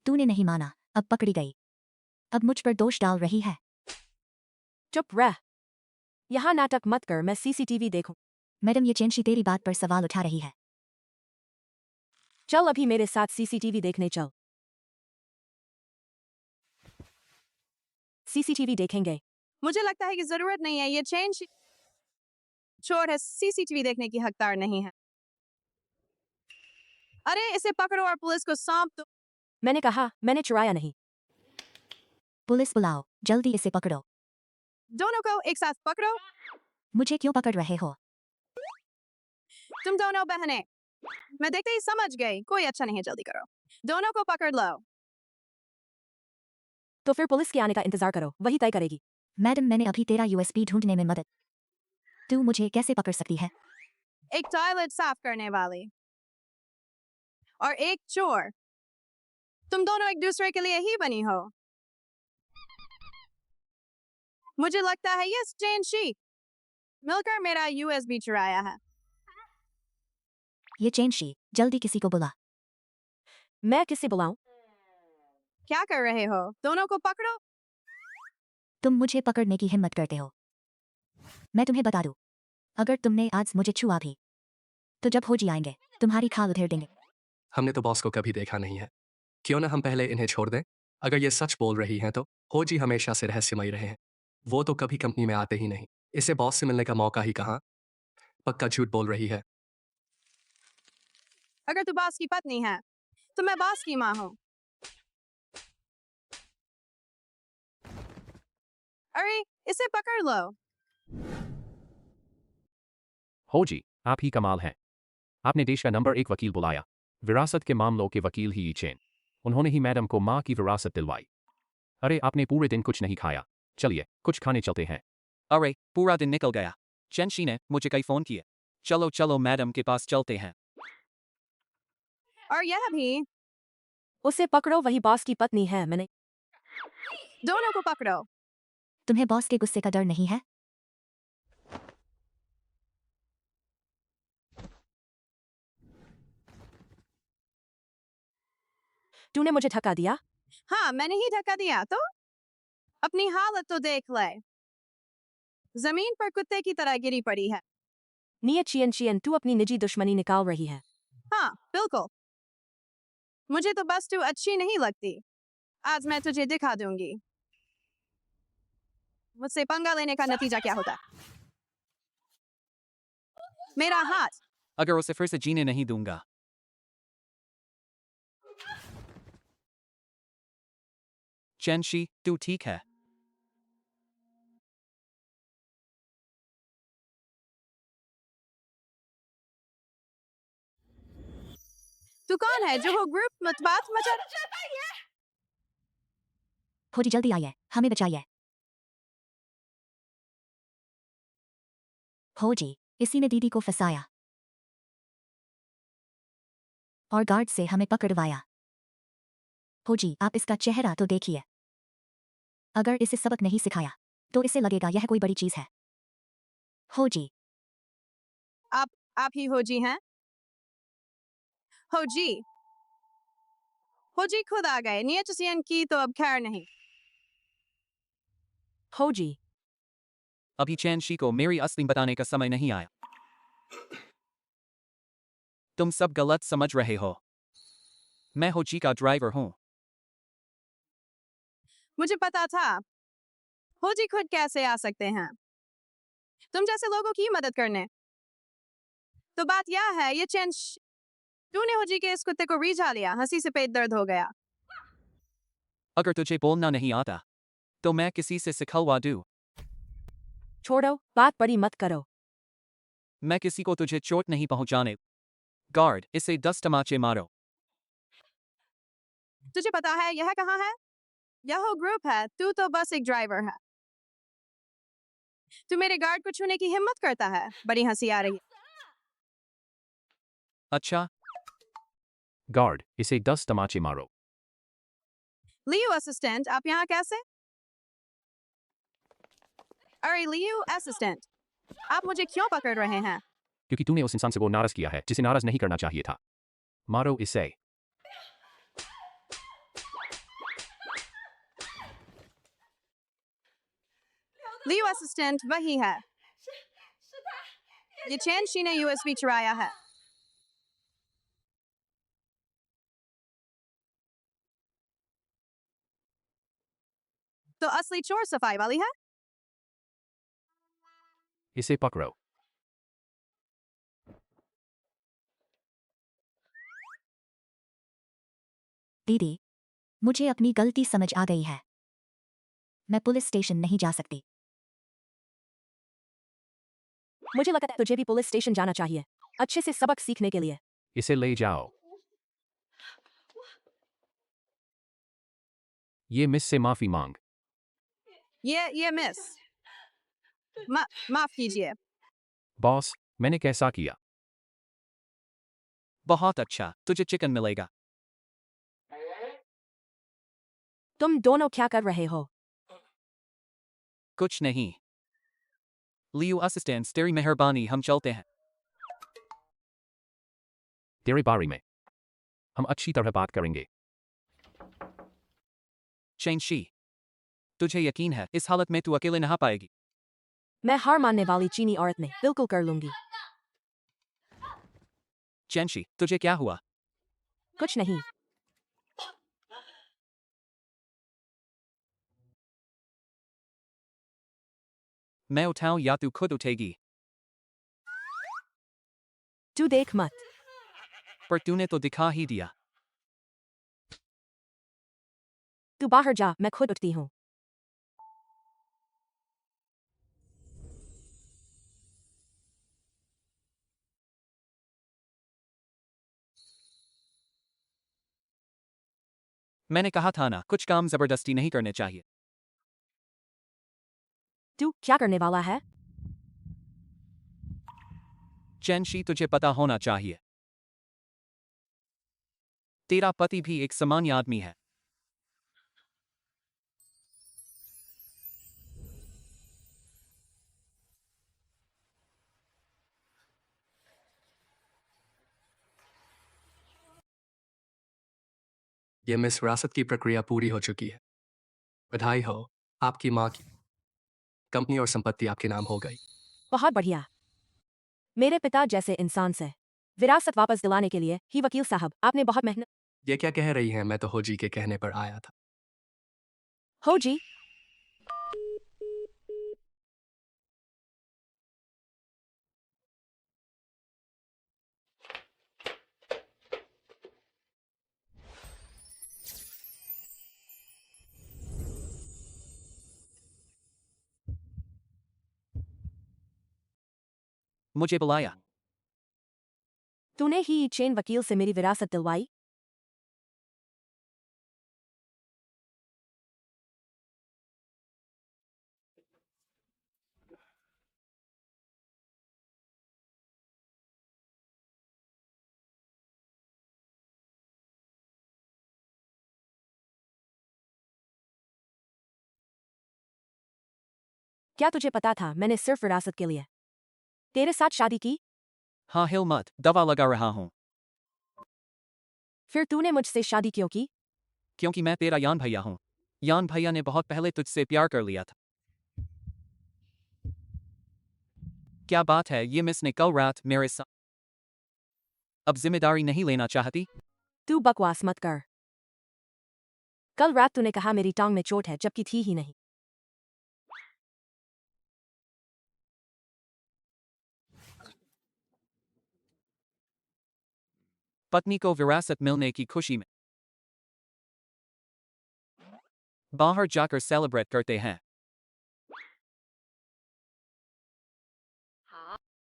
तूने नहीं माना, अब पकड़ी गई, अब मुझ पर दोष डाल रही है। चुप रह, यहाँ नाटक मत कर, मैं सीसीटीवी देखूं। मैडम ये चेनशी तेरी बात पर सवाल उठा रही है। चल अभी मेरे साथ सीसीटीवी देखने चल। सीसीटीवी देखेंगे। मुझे लगता है कि जरूरत नहीं है, ये चेनशी चोर है, सीसीटीवी देखने की हकदार नहीं है। अरे इसे पकड़ो और पुलिस को सौंप दो। मैंने कहा, मैंने चुराया नहीं। पुलिस बुलाओ, जल्दी इसे पकड़ो। दोनों को एक साथ पकड़ो। मुझे क्यों पकड़ रहे हो? तुम दोनों बहनें। मैं देखते ही समझ गई, कोई अच्छा नहीं है, जल्दी करो। दोनों को पकड़ लो। तो फिर पुलिस के आने का इंतजार करो, वही तय करेगी। मैडम मैंने अभी तेरा यूएसबी ढूंढने में मदद, तू मुझे कैसे पकड़ सकती है? एक टॉयलेट साफ करने वाली और एक चोर, तुम दोनों एक दूसरे के लिए ही बनी हो। मुझे लगता है ये चेनशी मिलकर मेरा यूएसबी चुराया है। ये चेनशी, जल्दी किसी को बुला। मैं किसे बुलाऊं? क्या कर रहे हो? दोनों को पकड़ो। तुम मुझे पकड़ने की हिम्मत करते हो? मैं तुम्हें बता दूं, अगर तुमने आज मुझे छुआ भी, तो जब हो जी आएंगे तुम्हारी खाल उधेड़ देंगे। हमने तो बॉस को कभी देखा नहीं है, क्यों ना हम पहले इन्हें छोड़ दें। अगर ये सच बोल रही हैं तो हो जी हमेशा से रहस्यमयी रहे हैं, वो तो कभी कंपनी में आते ही नहीं, इसे बॉस से मिलने का मौका ही कहाँ। पक्का झूठ बोल रही है। अगर तू बॉस की पत्नी है तो मैं बॉस की माँ हूँ। अरे इसे पकड़ लो। हो जी, आप ही कमाल हैं। आपने देश का नंबर 1 वकील बुलाया। विरासत के मामलों के वकील ही ये चेन। उन्होंने ही मैडम को माँ की विरासत दिलवाई। अरे आपने पूरे दिन कुछ नहीं खाया। चलिए कुछ खाने चलते हैं। अरे पूरा दिन निकल गया। चेंशी ने मुझे कई फोन किए। चलो चलो मैडम के पास चलते हैं। और यह भी। उसे पकड़ो, वही बॉस की पत्नी है। मैंने दोनों को पकड़ो। तुम्हें बॉस के गुस्से का डर नहीं है? तूने मुझे धक्का दिया। हाँ मैंने ही धक्का दिया तो अपनी हालत तो देख ले। जमीन पर कुत्ते की तरह गिरी पड़ी है। नियत चियन चियन, तू अपनी निजी दुश्मनी निकाल रही है। हाँ बिल्कुल। मुझे तो बस तू अच्छी नहीं लगती। आज मैं तुझे दिखा दूंगी मुझसे पंगा लेने का नतीजा क्या होता। मेरा हाथ। अगर उसे फिर से जीने नहीं दूंगा। चेंशी तू ठीक है? तू कौन है जो हो ग्रुप मत बात मचा। हो जी जल्दी आइए, हमें बचाइए। हो जी, इसी ने दीदी को फंसाया और गार्ड से हमें पकड़वाया। हो जी, आप इसका चेहरा तो देखिए। अगर इसे सबक नहीं सिखाया तो इसे लगेगा यह कोई बड़ी चीज है। हो जी, आप ही हो जी हैं? हो जी। हो जी खुद आ गए। नियत चियन की तो अब खैर नहीं। हो जी। अभी चेंशी को मेरी असली बताने का समय नहीं आया। तुम सब गलत समझ रहे हो। मैं हो जी का ड्राइवर हूँ। मुझे पता था। हो जी खुद कैसे आ सकते हैं तुम जैसे लोगों की मदद करने। तो बात यह है ये चेंश तूने हो जी के इस कुत्ते को रिझा लिया। हंसी से पेट दर्द हो गया। अगर तुझे बोलना नहीं आता तो मैं किसी से सिखलवा दूँ। छोड़ो, बात बड़ी मत करो। मैं किसी को तुझे चोट नहीं पहुंचाने। गार्ड इसे 10 तमाचे मारो। तुझे पता है यह कहाँ है? यह हो ग्रुप है। तू तो बस एक ड्राइवर है। तू मेरे गार्ड को छूने की हिम्मत करता है। बड़ी हंसी आ रही है। अच्छा गार्ड इसे 10 तमाचे मारो। लियू असिस्टेंट आप यहाँ कैसे? अरे लियू असिस्टेंट आप मुझे क्यों पकड़ रहे हैं? क्योंकि तूने उस इंसान से वो नाराज किया है जिसे नाराज नहीं करना चाहिए था। मारो इसे। लियू असिस्टेंट वही है। ये चेंशी ने यूएसबी चुराया है। तो असली चोर सफाई वाली है। इसे पकड़ो। दीदी, मुझे अपनी गलती समझ आ गई है। मैं पुलिस स्टेशन नहीं जा सकती। मुझे लगता है तुझे भी पुलिस स्टेशन जाना चाहिए, अच्छे से सबक सीखने के लिए। इसे ले जाओ। ये मिस से माफी मांग। ये मिस माफ कीजिए। बॉस मैंने कैसा किया? बहुत अच्छा तुझे चिकन मिलेगा। तुम दोनों क्या कर रहे हो? कुछ नहीं। लियू असिस्टेंट तेरी मेहरबानी हम चलते हैं। तेरे बारे में हम अच्छी तरह बात करेंगे। चेंशी तुझे यकीन है इस हालत में तू अकेले नहा पाएगी? मैं हार मानने वाली चीनी औरत नहीं, बिल्कुल कर लूंगी। चेंशी तुझे क्या हुआ? कुछ नहीं। मैं उठाऊं या तू खुद उठेगी? तू देख मत। पर तूने तो दिखा ही दिया। तू बाहर जा, मैं खुद उठती हूँ। मैंने कहा था ना, कुछ काम जबरदस्ती नहीं करने चाहिए। तू क्या करने वाला है? चैनशी, तुझे पता होना चाहिए, तेरा पति भी एक सामान्य आदमी है। ये मिस विरासत की प्रक्रिया पूरी हो चुकी है। बधाई हो, आपकी माँ की कंपनी और संपत्ति आपके नाम हो गई। बहुत बढ़िया। मेरे पिता जैसे इंसान से विरासत वापस दिलाने के लिए ही वकील साहब आपने बहुत मेहनत। ये क्या कह रही हैं? मैं तो होजी के कहने पर आया था। हो जी। मुझे बुलाया। तूने ही चेन वकील से मेरी विरासत दिलवाई? क्या तुझे पता था मैंने सिर्फ विरासत के लिए तेरे साथ शादी की? हाँ, हिल मत, दवा लगा रहा हूं। फिर तूने मुझसे शादी क्यों की? क्योंकि मैं तेरा यान भैया हूं। यान भैया ने बहुत पहले तुझसे प्यार कर लिया था। क्या बात है, ये मिस ने कल रात मेरे साथ अब जिम्मेदारी नहीं लेना चाहती? तू बकवास मत कर। कल रात तूने कहा मेरी टांग में चोट है जबकि थी ही नहीं। पत्नी को विरासत मिलने की खुशी में बाहर जाकर सेलिब्रेट करते हैं।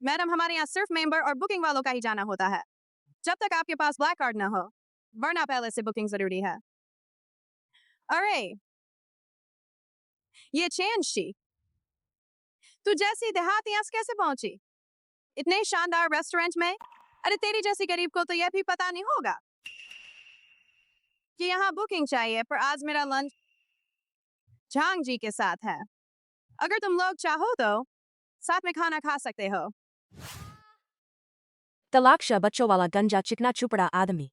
मैडम, हमारे यहाँ सिर्फ मेंबर और बुकिंग वालों का ही जाना होता है, जब तक आपके पास ब्लैक कार्ड न हो, वरना पहले से बुकिंग जरूरी है। अरे ये चैनशी, तू जैसी देहाती यहाँ कैसे पहुंची इतने शानदार रेस्टोरेंट में? अरे तेरी जैसी गरीब को तो यह भी पता नहीं होगा कि यहाँ बुकिंग चाहिए, पर आज मेरा लंच झांग जी के साथ है। अगर तुम लोग चाहो तो साथ में खाना खा सकते हो। तलाकशुदा बच्चों वाला गंजा चिकना चुपड़ा आदमी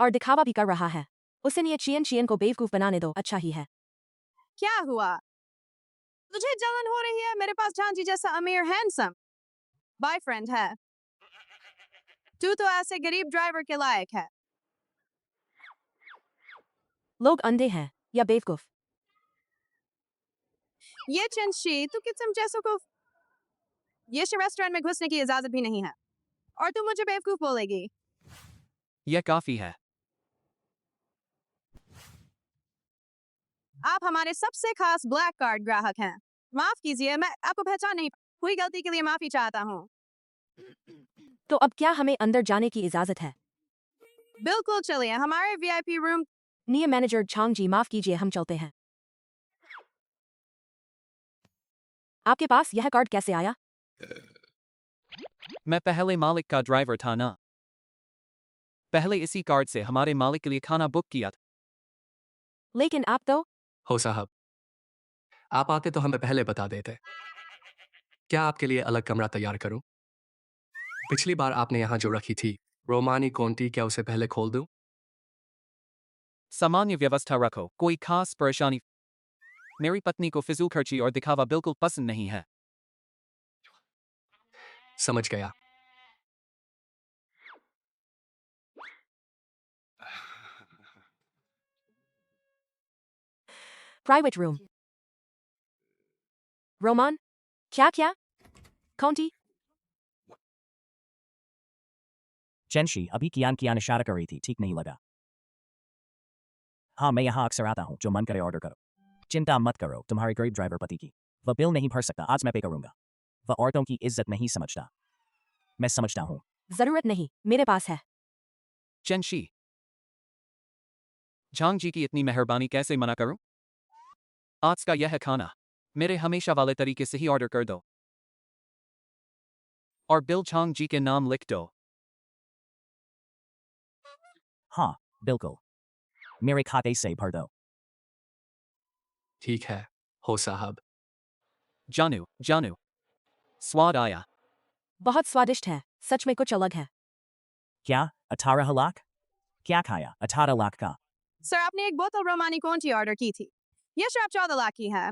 और दिखावा भी कर रहा है। उसे ये चियन को बेवकूफ बनाने दो, अच्छा ही है। क्या हुआ? तुझे जलन हो रही है? मेरे पास झांझी जैसा अमीर हैंडसम बॉयफ्रेंड है। तू तो ऐसे गरीब ड्राइवर के लायक है। लोग अंधे हैं या बेवकूफ? ये चंशी, तू किस्म जैसों को ये रेस्टोरेंट में घुसने की इजाजत भी नहीं है और तू मुझे बेवकूफ बोलेगी? यह काफी है। आप हमारे सबसे खास ब्लैक कार्ड ग्राहक हैं। माफ कीजिए, मैं आपको पहचान नहीं, हुई गलती के लिए माफी चाहता हूँ। तो अब क्या हमें अंदर जाने की इजाजत है? बिल्कुल चलिए, हमारे वीआईपी रूम। नियम मैनेजर झांग जी, माफ कीजिए, हम चलते हैं। आपके पास यह कार्ड कैसे आया? मैं पहले मालिक का ड्राइवर था ना। पहले इसी कार्ड से हमारे मालिक के लिए खाना बुक किया था। लेकिन आप तो हो साहब, आप आते तो हमें पहले बता देते। क्या आपके लिए अलग कमरा तैयार करूं? पिछली बार आपने यहाँ जो रखी थी रोमानी कोंटी, क्या उसे पहले खोल दूं? सामान्य व्यवस्था रखो, कोई खास परेशानी? मेरी पत्नी को फिजूल खर्ची और दिखावा बिल्कुल पसंद नहीं है। समझ गया। Private room. रोमान, क्या कौंटी? चैनशी अभी कियान इशारा कर रही थी, ठीक नहीं लगा। हाँ, मैं यहाँ अक्सर आता हूँ, जो मन करे ऑर्डर करो। चिंता मत करो तुम्हारे गरीब ड्राइवर पति की, वह बिल नहीं भर सकता, आज मैं पे करूंगा। वह औरतों की इज्जत नहीं समझता। मैं समझता हूँ। जरूरत नहीं, मेरे पास है। चैनशी, झांग जी की इतनी मेहरबानी कैसे मना करूं? आज का यह है खाना। मेरे हमेशा वाले तरीके से ही ऑर्डर कर दो। और बिल झांग जी के नाम लिख दो। हाँ, बिल्कुल। मेरे खाते से भर दो। ठीक है, हो साहब। जानू, जानू। स्वाद आया। बहुत स्वादिष्ट है, सच में कुछ अलग है। क्या 18 लाख? क्या खाया 18 लाख का? सर आपने एक बोतल रोमानी कौनची ऑर्डर की थी। यह शराब 14 लाख की है,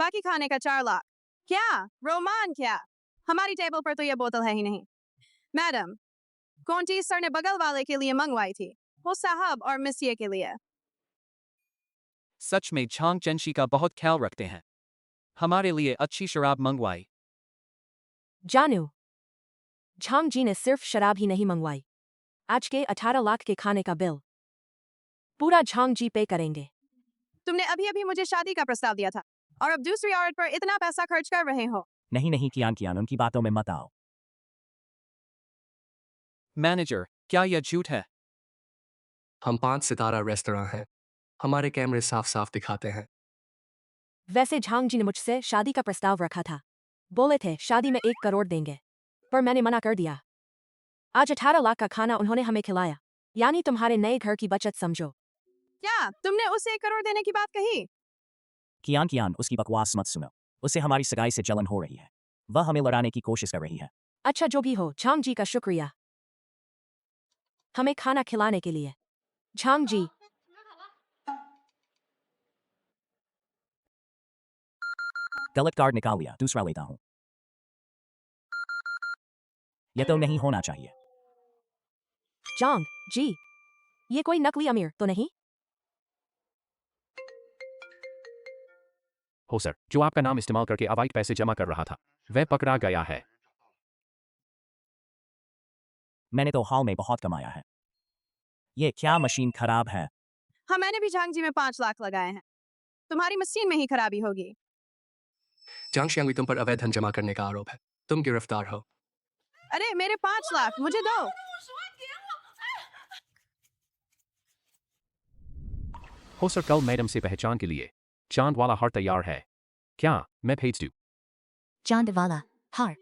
बाकी खाने का 4 लाख। क्या रोमान क्या? हमारी टेबल पर तो यह बोतल है ही नहीं। मैडम, कौनटी सर ने बगल वाले के लिए मंगवाई थी, वो साहब और मिसिए के लिए। सच में झांग चेंशी का बहुत ख्याल रखते हैं। हमारे लिए अच्छी शराब मंगवाई। जानू, झांग जी ने सिर्फ शराब ही नहीं मंगवाई। आज के 18 लाख के खाने का बिल पूरा झांग जी पे करेंगे। तुमने अभी अभी मुझे शादी का प्रस्ताव दिया था और अब दूसरी औरत पर इतना पैसा खर्च कर रहे हो। नहीं कियान उनकी बातों में मत आओ। मैनेजर, क्या यह झूठ है? हम 5 सितारा रेस्तरां हैं। हमारे कैमरे साफ साफ दिखाते हैं। वैसे झांग जी ने मुझसे शादी का प्रस्ताव रखा था। बोले थे शादी में 1 करोड़ देंगे, पर मैंने मना कर दिया। आज 18 लाख का खाना उन्होंने हमें खिलाया, यानी तुम्हारे नए घर की बचत समझो। क्या तुमने उसे 1 करोड़ देने की बात कही? कियान उसकी बकवास मत सुनो। उसे हमारी सगाई से जलन हो रही है। वह हमें लड़ाने की कोशिश कर रही है। अच्छा जो भी हो, झांग जी का शुक्रिया हमें खाना खिलाने के लिए। झांग जी, गलत कार्ड निकाल लिया, दूसरा लेता हूं। यह तो नहीं होना चाहिए। झांग जी, ये कोई नकली अमीर तो नहीं? हो सर, जो आपका नाम इस्तेमाल करके अवैध पैसे जमा कर रहा था, वह पकड़ा गया है। मैंने तो हाल में बहुत कमाया है। ये क्या मशीन खराब है? हाँ, मैंने भी झांग जी में 5 लाख लगाए हैं। तुम्हारी मशीन में ही खराबी होगी। जांग शियांग तुम पर अवैध धन जमा करने का आरोप है। तुम गिरफ्तार हो। अरे मेरे 5 लाख मुझे दो। हो सर, कल मैडम से पहचान के लिए चांद वाला हार तैयार है। क्या मैं भेज दूं? चांद वाला हार?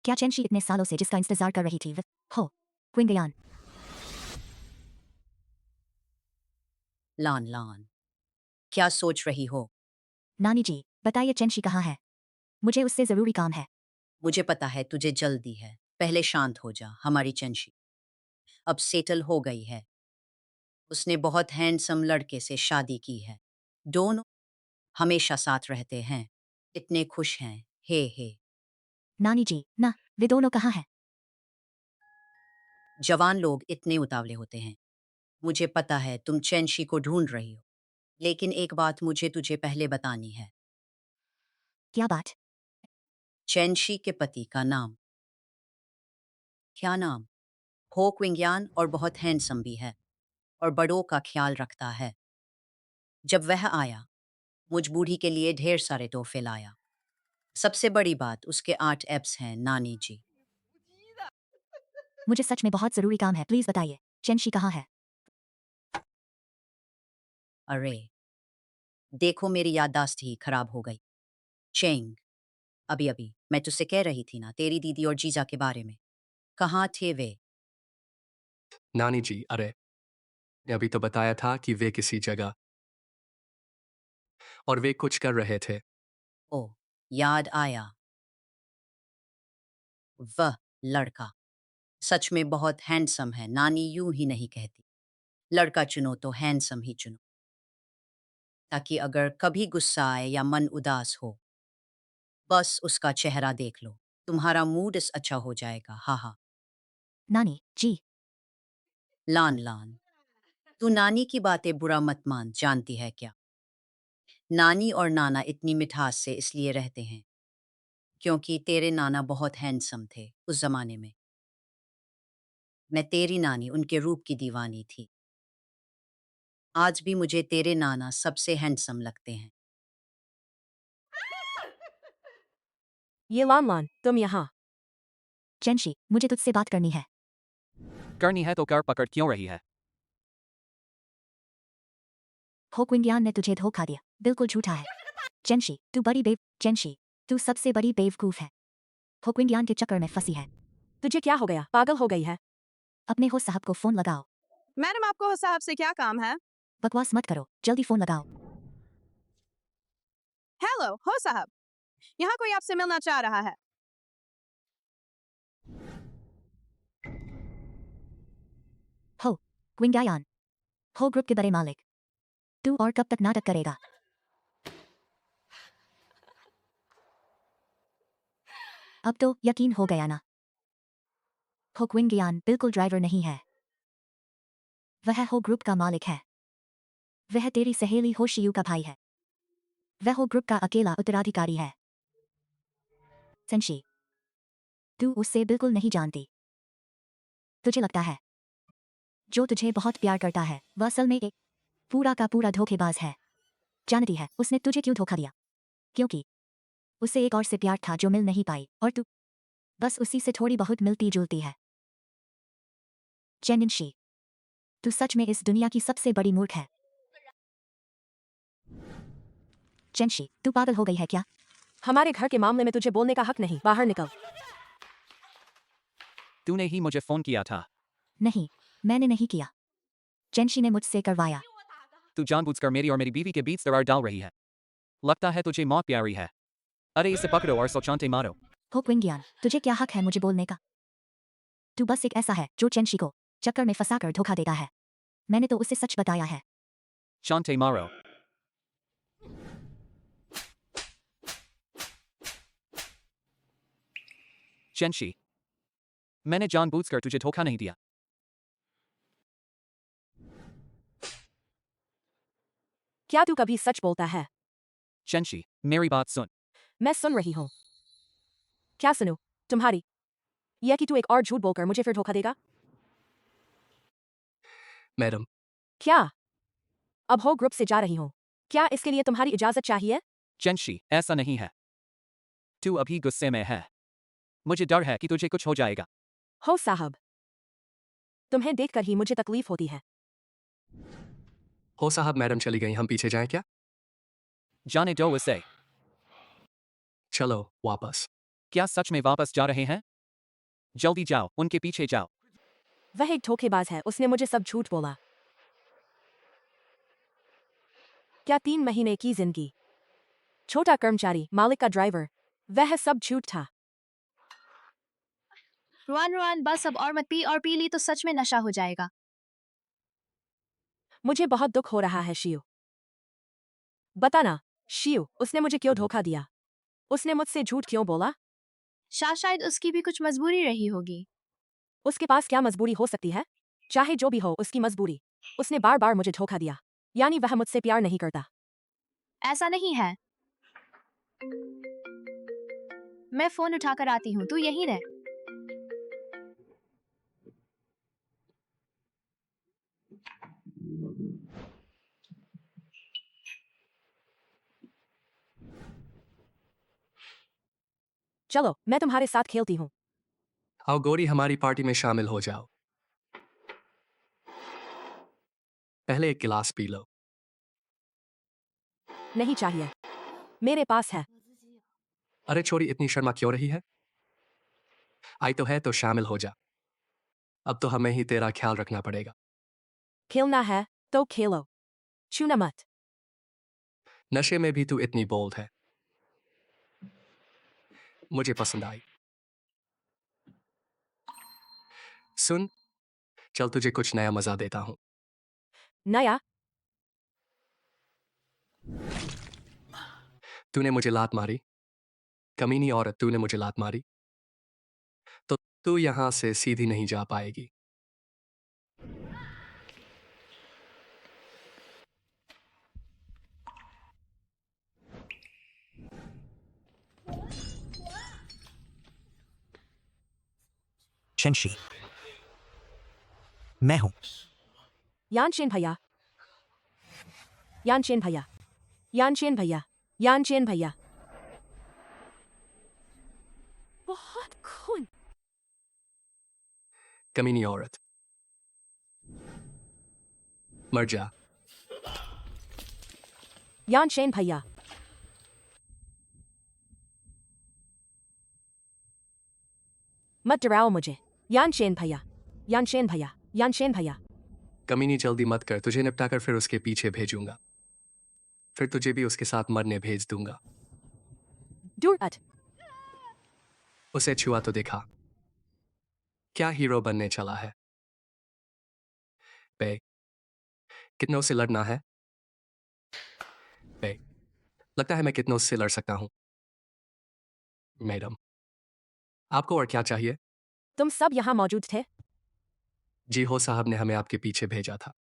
क्या चेंशी इतने सालों से जिसका इंतजार कर रही थी हो क्विंगयान? लान लान, क्या सोच रही हो? नानी जी, बताइए चेंशी कहाँ है? मुझे उससे जरूरी काम है। मुझे पता है तुझे जल्दी है। पहले शांत हो जा। हमारी चंशी अब सेटल हो गई है। उसने बहुत हैंडसम लड़के से शादी की है। दोनों हमेशा साथ रहते हैं। इतने खुश हैं। हे नानी जी, ना, वे दोनों कहाँ हैं? जवान लोग इतने उतावले होते हैं। मुझे पता है तुम चेंशी को ढूंढ रही हो, लेकिन एक बात मुझे तुझे पहले बतानी है। क्या बात? चेंशी के पति का नाम? क्या नाम? हो क्विंगयान, और बहुत हैंडसम भी है और बड़ों का ख्याल रखता है। जब वह आया, मुझ बूढ़ी के लिए ढेर सारे तोहफे लाया। सबसे बड़ी बात, उसके 8 एब्स हैं नानी जी। मुझे सच में बहुत जरूरी काम है, प्लीज बताइए चेंशी कहाँ है? अरे देखो, मेरी याददाश्त ही खराब हो गई। चेंग, अभी अभी मैं तुझसे कह रही थी ना तेरी दीदी और जीजा के बारे में। कहाँ थे वे? नानी जी, अरे अभी तो बताया था कि वे किसी जगह और वे कुछ कर रहे थे। ओ, याद आया। वह लड़का सच में बहुत हैंडसम है। नानी यूं ही नहीं कहती। लड़का चुनो तो हैंडसम ही चुनो, ताकि अगर कभी गुस्सा आए या मन उदास हो, बस उसका चेहरा देख लो, तुम्हारा मूड अच्छा हो जाएगा। हा हा। नानी जी, लान लान, तू नानी की बातें बुरा मत मान। जानती है क्या, नानी और नाना इतनी मिठास से इसलिए रहते हैं क्योंकि तेरे नाना बहुत हैंडसम थे उस जमाने में। मैं तेरी नानी उनके रूप की दीवानी थी। आज भी मुझे तेरे नाना सबसे हैंडसम लगते हैं। ये लान लान, तुम यहाँ। चेंशी, मुझे तुझसे बात करनी है। करनी है तो कर, पकड़ क्यों रही है? हो क्विंगियान ने तुझे धोखा दिया, बिल्कुल झूठा है। चेंशी, तू बड़ी चेंशी, तू सबसे बड़ी बेवकूफ है। हो क्विंगियान के चक्कर में फंसी है। तुझे क्या हो गया, पागल हो गई है? अपने हो साहब को फोन लगाओ। मैडम आपको साहब से क्या काम है? बकवास मत करो, जल्दी फोन लगाओ। हेलो हो साहब, यहाँ कोई आपसे मिलना चाह रहा है। हो क्विंगियान, हो ग्रुप के बड़े मालिक, तू और कब तक नाटक करेगा? अब तो यकीन हो गया ना? हो क्विंगियान बिल्कुल ड्राइवर नहीं है, वह हो ग्रुप का मालिक है। वह तेरी सहेली हो शियू का भाई है। वह हो ग्रुप का अकेला उत्तराधिकारी है। सेंशी, तू उससे बिल्कुल नहीं जानती। तुझे लगता है जो तुझे बहुत प्यार करता है वह असल में एक पूरा का पूरा धोखेबाज है। जानती है उसने तुझे क्यों धोखा दिया? क्योंकि उसे एक और से प्यार था जो मिल नहीं पाई, और तू बस उसी से थोड़ी बहुत मिलती जुलती है। चेनिनशी, तू सच में इस दुनिया की सबसे बड़ी मूर्ख है। चेंशी, तू पागल हो गई है क्या? हमारे घर के मामले में तुझे बोलने का हक नहीं, बाहर निकल। तूने ही मुझे फोन किया था। नहीं, मैंने नहीं किया। चेंशी ने मुझसे करवाया। तू जानबूझकर मेरी और मेरी बीवी के बीच दरार डाल रही है। लगता है तुझे मौत प्यारी है। अरे इसे पकड़ो और सोचांते मारो। हो क्विंगियान, तुझे क्या हक है मुझे बोलने का? तू बस एक ऐसा है जो चेंशी को चक्कर में फंसाकर धोखा देता है। मैंने तो उसे सच बताया है। शांते मारो। चेंशी, मैंने जानबूझकर तुझे धोखा नहीं दिया। क्या तू कभी सच बोलता है? चेंशी, मेरी बात सुन। मैं सुन रही हूँ। क्या सुनूं? तुम्हारी यह कि तू एक और झूठ बोलकर मुझे फिर धोखा देगा? मैडम, क्या? अब हो ग्रुप से जा रही हूँ। क्या इसके लिए तुम्हारी इजाजत चाहिए? चेंशी, ऐसा नहीं है। तू अभी गुस्से में है। मुझे डर है कि तुझे कुछ हो जाएगा। हो साहब, तुम्हें देखकर ही मुझे तकलीफ होती है। हो साहब मैडम चली गई, हम पीछे जाएं क्या? जाने दो उसे। चलो वापस। क्या सच में वापस जा रहे हैं? जल्दी जाओ, उनके पीछे जाओ। वह एक धोखेबाज है, उसने मुझे सब झूठ बोला। क्या 3 महीने की जिंदगी, छोटा कर्मचारी, मालिक का ड्राइवर, वह सब झूठ था। रुआन बस अब और मत पी, और पी ली तो सच में नशा हो जाएगा। मुझे बहुत दुख हो रहा है शियू। बताना शियू, उसने मुझे क्यों धोखा दिया? उसने मुझसे झूठ क्यों बोला? शायद उसकी भी कुछ मजबूरी रही होगी। उसके पास क्या मजबूरी हो सकती है? चाहे जो भी हो उसकी मजबूरी। उसने बार बार मुझे धोखा दिया, यानी वह मुझसे प्यार नहीं करता। ऐसा नहीं है। मैं फोन उठाकर आती हूँ, तू यहीं रह। चलो, मैं तुम्हारे साथ खेलती हूँ। आओ गोरी, हमारी पार्टी में शामिल हो जाओ। पहले एक गिलास पी लो। नहीं चाहिए, मेरे पास है। अरे छोरी, इतनी शर्मा क्यों रही है? आई तो है तो शामिल हो जा। अब तो हमें ही तेरा ख्याल रखना पड़ेगा। खेलना है तो खेलो, छूना मत। नशे में भी तू इतनी बोल्ड है, मुझे पसंद आई। सुन, चल तुझे कुछ नया मजा देता हूं। नया? तूने मुझे लात मारी, कमीनी औरत, तूने मुझे लात मारी, तो तू यहां से सीधी नहीं जा पाएगी। चेंशी, मैं हूं। यानचेन भैया, यानचेन भैया, यानचेन भैया, यानचेन भैया। बहुत खून। कमीनी औरत, मर जा। यान शेन भैया मत डराओ मुझे। यान शेन भैया यान शेन भैया यान शेन भैया। कमीनी जल्दी मत कर, तुझे निपटा कर फिर उसके पीछे भेजूंगा। फिर तुझे भी उसके साथ मरने भेज दूंगा। दूर हट। उसे छुआ तो देखा, क्या हीरो बनने चला है। बे, कितनों से लड़ना है? बे, लगता है मैं कितनों से लड़ सकता हूं। मैडम, आपको और क्या चाहिए? तुम सब यहाँ मौजूद थे? जी हो, साहब ने हमें आपके पीछे भेजा था,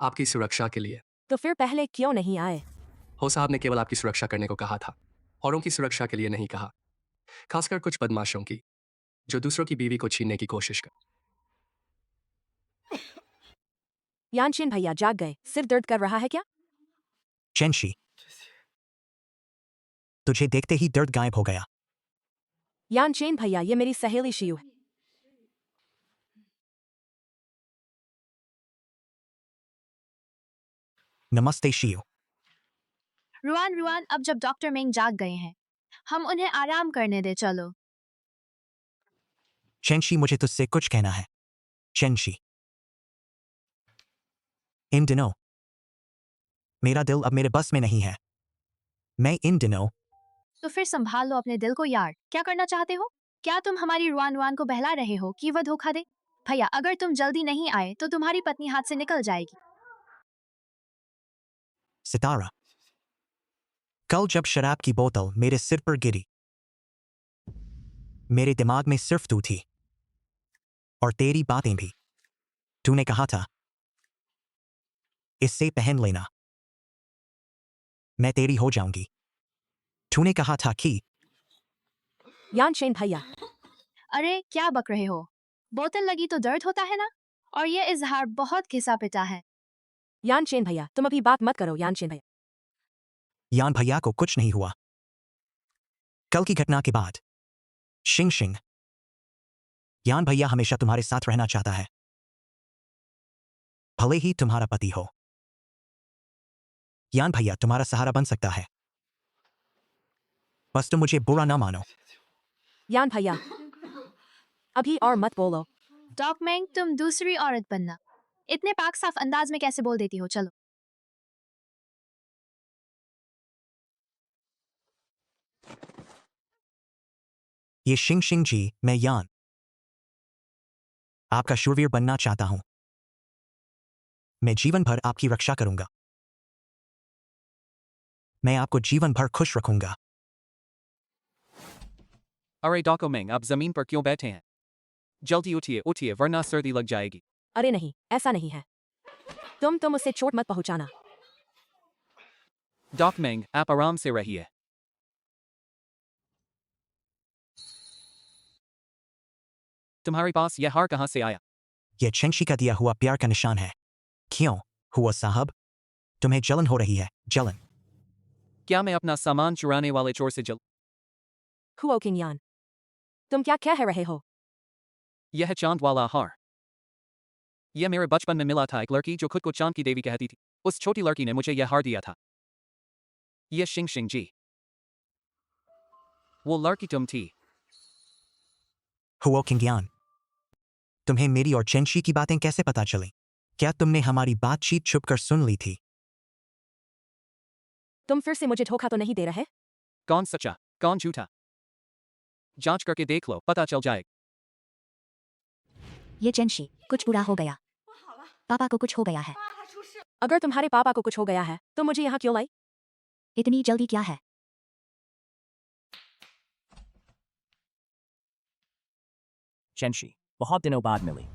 आपकी सुरक्षा के लिए। तो फिर पहले क्यों नहीं आए? हो साहब ने केवल आपकी सुरक्षा करने को कहा था, औरों की सुरक्षा के लिए नहीं कहा, खासकर कुछ बदमाशों की जो दूसरों की बीवी को छीनने की कोशिश कर। यानशिन भैया जाग गए, सिर दर्द कर रहा है क्या? चेंशी, तुझे देखते ही दर्द गायब हो गया। यानशेन भैया ये मेरी सहेली शियू है। नमस्ते शियू। रुआन रुआन अब जब डॉक्टर मेंग जाग गए हैं, हम उन्हें आराम करने दे चलो। चेंशी, मुझे तुझसे कुछ कहना है। चेंशी, इन दिनों मेरा दिल अब मेरे बस में नहीं है। मैं इन दिनों तो फिर संभाल लो अपने दिल को यार, क्या करना चाहते हो? क्या तुम हमारी रुआन रुआन को बहला रहे हो कि वह धोखा दे? भैया अगर तुम जल्दी नहीं आए तो तुम्हारी पत्नी हाथ से निकल जाएगी। सितारा, कल जब शराब की बोतल मेरे सिर पर गिरी, मेरे दिमाग में सिर्फ तू थी और तेरी बातें भी। तूने कहा था इससे पहन लेना, मैं तेरी हो जाऊंगी। तूने कहा था कि यानशेन भैया, अरे क्या बक रहे हो? बोतल लगी तो दर्द होता है ना? और ये इजहार बहुत घिसा पिटा है। यानशेन भैया तुम अभी बात मत करो। यानशेन भैया, यान भैया को कुछ नहीं हुआ। कल की घटना के बाद शिंग शिंग, यान भैया हमेशा तुम्हारे साथ रहना चाहता है, भले ही तुम्हारा पति हो। यान भैया तुम्हारा सहारा बन सकता है, बस तुम मुझे बुरा ना मानो। यान भैया अभी और मत बोलो। डॉक मेंग तुम दूसरी औरत बनना। इतने पाक साफ अंदाज में कैसे बोल देती हो? चलो। ये शिंग शिंग जी, मैं यान आपका शूरवीर बनना चाहता हूं। मैं जीवन भर आपकी रक्षा करूंगा। मैं आपको जीवन भर खुश रखूंगा। अरे डॉको मेंग, आप जमीन पर क्यों बैठे हैं? जल्दी उठिए उठिए वरना सर्दी लग जाएगी। अरे नहीं, ऐसा नहीं है। तुम उसे चोट मत पहुंचाना। डॉक मेंग, आप आराम से रहिए। तुम्हारे पास यह हार कहां से आया? यह चेंशी का दिया हुआ प्यार का निशान है। क्यों हुआ साहब? तुम्हें जलन हो रही है? जलन? क्या मैं अपना सामान चुराने वाले चोर से जल? हुओ किंग यान, तुम क्या कह रहे हो? यह चांद वाला हार, यह मेरे बचपन में मिला था एक लड़की जो खुद को चांद की देवी कहती थी। उस छोटी लड़की ने मुझे यह हार दिया था। यह शिंग शिंग जी, वो लड़की तुम थी। हुओ किंग यान, तुम्हें मेरी और चेंशी की बातें कैसे पता चली? क्या तुमने हमारी बातचीत छुपकर सुन ली थी? तुम फिर से मुझे धोखा तो नहीं दे रहे? कौन सच्चा कौन झूठा, जांच करके देख लो, पता चल जाएगा। ये चेंशी, कुछ बुरा हो गया। पापा को कुछ हो गया है। अगर तुम्हारे पापा को कुछ हो गया है तो मुझे यहाँ क्यों लाई? इतनी जल्दी क्या है? चेंशी, बहुत दिनों बाद मिली।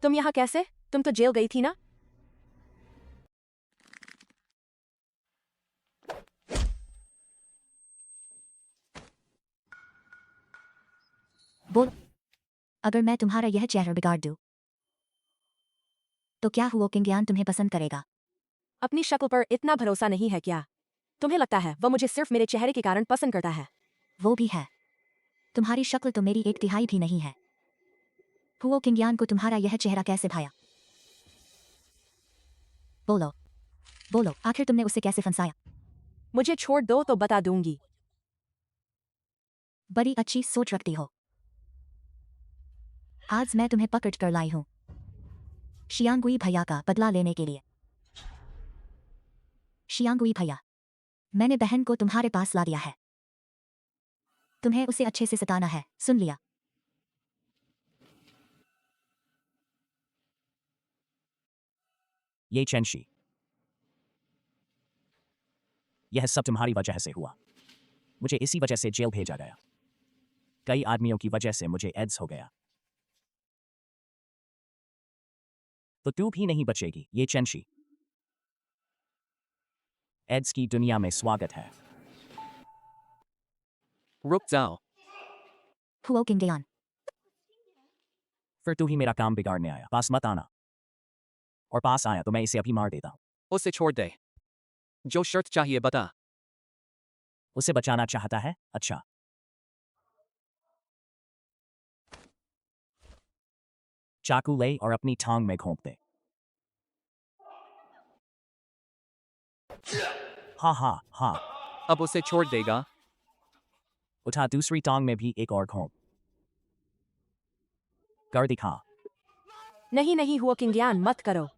तुम यहाँ कैसे? तुम तो जेल गई थी ना? बोल, अगर मैं तुम्हारा यह चेहरा बिगाड़ दूं, तो क्या हुआ किंग यान तुम्हें पसंद करेगा? अपनी शक्ल पर इतना भरोसा नहीं है क्या? तुम्हें लगता है वह मुझे सिर्फ मेरे चेहरे के कारण पसंद करता है? वो भी है, तुम्हारी शक्ल तो मेरी 1/3 भी नहीं है। हुओ किंग यान को तुम्हारा यह चेहरा कैसे भाया? बोलो। बोलो आखिर तुमने उसे कैसे फंसाया? मुझे छोड़ दो तो बता दूंगी। बड़ी अच्छी सोच रखती हो। आज मैं तुम्हें पकड़ कर लाई हूं शियांगुई भैया का बदला लेने के लिए। शियांगुई भैया, मैंने बहन को तुम्हारे पास ला दिया है। तुम्हें उसे अच्छे से सताना है, सुन लिया? ये चेंशी, यह सब तुम्हारी वजह से हुआ। मुझे इसी वजह से जेल भेजा गया। कई आदमियों की वजह से मुझे एड्स हो गया। तो तू भी नहीं बचेगी, ये चेंशी। एड्स की दुनिया में स्वागत है। रुक जाओ। हुओ किंगयान, फिर तू ही मेरा काम बिगाड़ने आया। पास मत आना। और पास आया तो मैं इसे अभी मार देता हूं। उसे छोड़ दे। जो शर्त चाहिए बता। उसे बचाना चाहता है? अच्छा। चाकू ले और अपनी टांग में घोंप दे। हाँ हाँ हाँ। अब उसे छोड़ देगा? उठा दूसरी टांग में भी एक और घोंप कर दिखा। नहीं नहीं हुआ किंगयान, मत करो।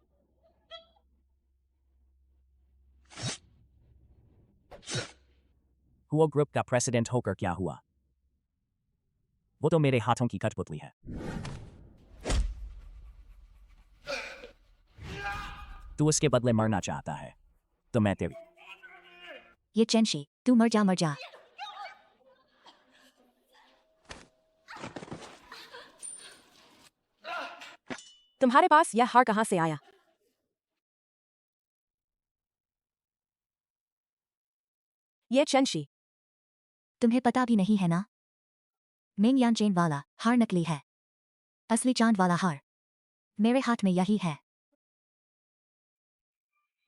हुआ ग्रुप का प्रेसिडेंट होकर क्या हुआ? वो तो मेरे हाथों की कठपुतली है। तू उसके बदले मरना चाहता है तो मैं तेरी। ये चेंशी, तू मर जा मर जा। तुम्हारे पास यह हार कहां से आया? ये चेंशी, तुम्हें पता भी नहीं है ना? मेंग यान चेन वाला हार नकली है। असली चांद वाला हार मेरे हाथ में यही है।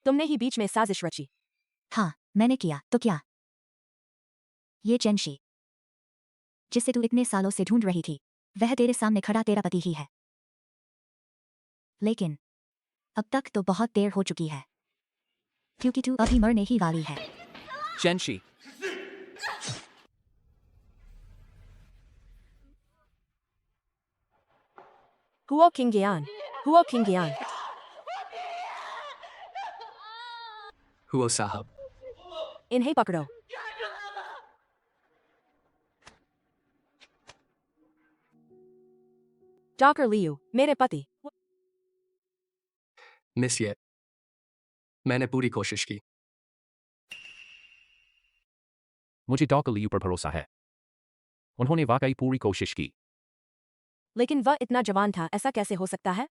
तुमने ही बीच में साजिश रची। हाँ, मैंने किया तो क्या? ये चेंशी, जिसे तू इतने सालों से ढूंढ रही थी, वह तेरे सामने खड़ा तेरा पति ही है। लेकिन अब तक तो बहुत देर हो चुकी है, क्योंकि तू अभी मरने ही वाली है। चेंशी, हुआ किंगयान, हुआ किंगयान। हुओ साहब, इन्हें पकड़ो। डॉक्टर लियू, मेरे पति। मिस ये, मैंने पूरी कोशिश की। मुझे डॉक्टर लियू पर भरोसा है। उन्होंने वाकई पूरी कोशिश की। लेकिन वह इतना जवान था, ऐसा कैसे हो सकता है?